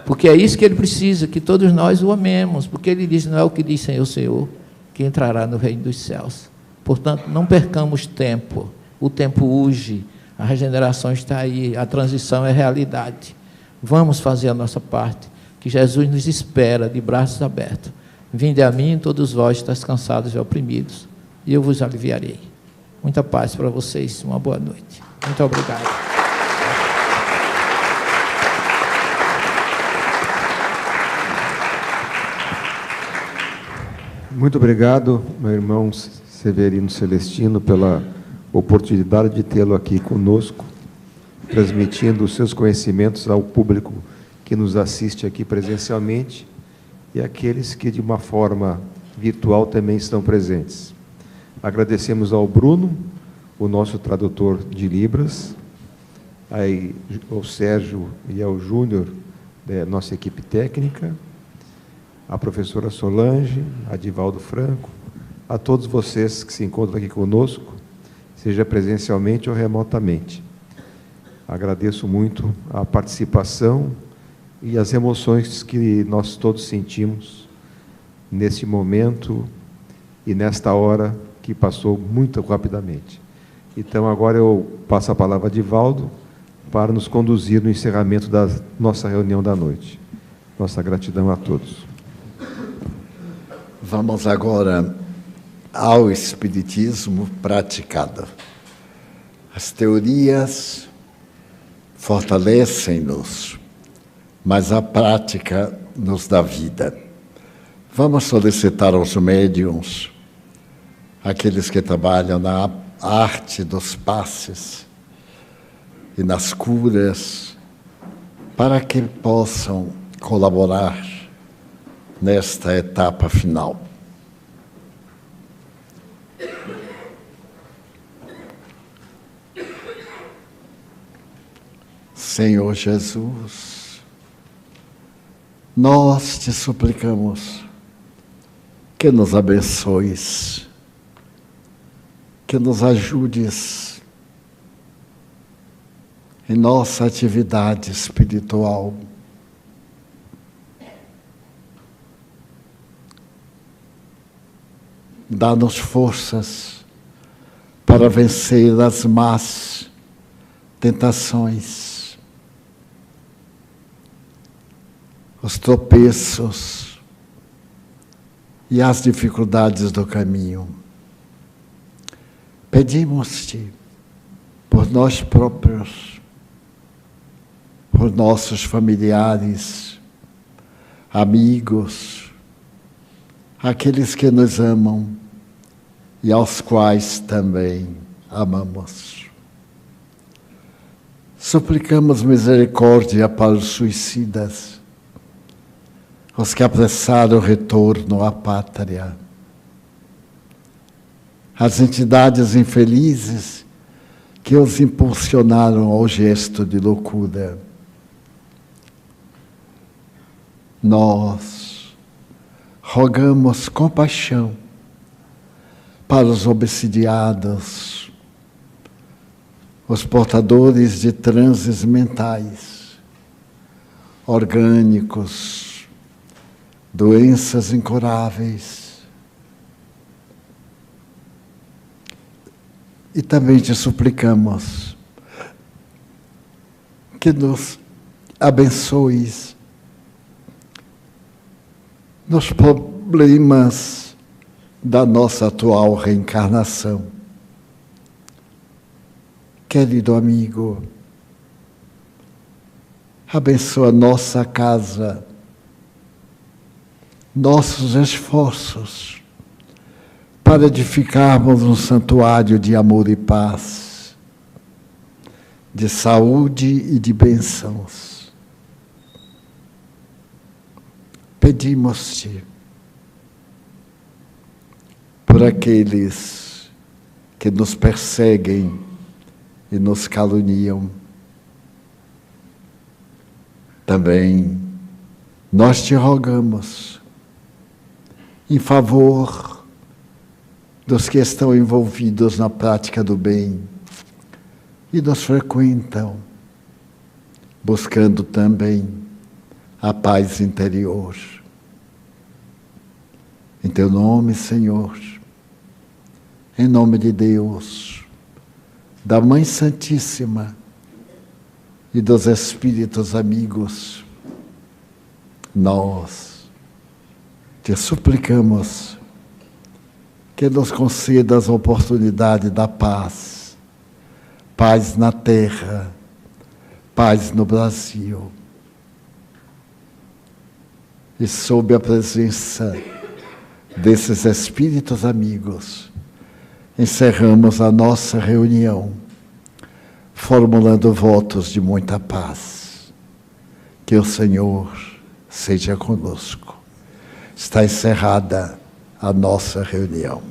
Speaker 2: Porque é isso que ele precisa, que todos nós o amemos. Porque ele diz: não é o que diz Senhor, Senhor, que entrará no reino dos céus. Portanto, não percamos tempo. O tempo urge, a regeneração está aí, a transição é realidade. Vamos fazer a nossa parte, que Jesus nos espera de braços abertos. Vinde a mim, todos vós estáis cansados e oprimidos, e eu vos aliviarei. Muita paz para vocês, uma boa noite. Muito obrigado.
Speaker 1: Muito obrigado, meu irmão Severino Celestino, pela oportunidade de tê-lo aqui conosco, transmitindo os seus conhecimentos ao público que nos assiste aqui presencialmente e aqueles que, de uma forma virtual, também estão presentes. Agradecemos ao Bruno, o nosso tradutor de Libras, ao Sérgio e ao Júnior, nossa equipe técnica, a professora Solange, a Divaldo Franco, a todos vocês que se encontram aqui conosco, seja presencialmente ou remotamente. Agradeço muito a participação e as emoções que nós todos sentimos nesse momento e nesta hora que passou muito rapidamente. Então, agora eu passo a palavra a Divaldo para nos conduzir no encerramento da nossa reunião da noite. Nossa gratidão a todos.
Speaker 3: Vamos agora ao Espiritismo praticado. As teorias fortalecem-nos, mas a prática nos dá vida. Vamos solicitar aos médiuns, aqueles que trabalham na arte dos passes e nas curas, para que possam colaborar nesta etapa final. Senhor Jesus, nós te suplicamos que nos abençoes, que nos ajudes em nossa atividade espiritual. Dá-nos forças para vencer as más tentações, os tropeços e as dificuldades do caminho. Pedimos-te por nós próprios, por nossos familiares, amigos, aqueles que nos amam e aos quais também amamos. Suplicamos misericórdia para os suicidas, os que apressaram o retorno à pátria, as entidades infelizes que os impulsionaram ao gesto de loucura. Nós rogamos compaixão para os obsidiados, os portadores de transes mentais, orgânicos, doenças incuráveis. E também te suplicamos que nos abençoes nos problemas da nossa atual reencarnação. Querido amigo, abençoa nossa casa, nossos esforços para edificarmos um santuário de amor e paz, de saúde e de bênçãos. Pedimos-te por aqueles que nos perseguem e nos caluniam. Também nós te rogamos em favor dos que estão envolvidos na prática do bem e nos frequentam, buscando também a paz interior. Em teu nome, Senhor, em nome de Deus, da Mãe Santíssima e dos Espíritos amigos, nós te suplicamos que nos concedas a oportunidade da paz, paz na terra, paz no Brasil. E sob a presença desses Espíritos amigos, encerramos a nossa reunião, formulando votos de muita paz. Que o Senhor seja conosco. Está encerrada a nossa reunião.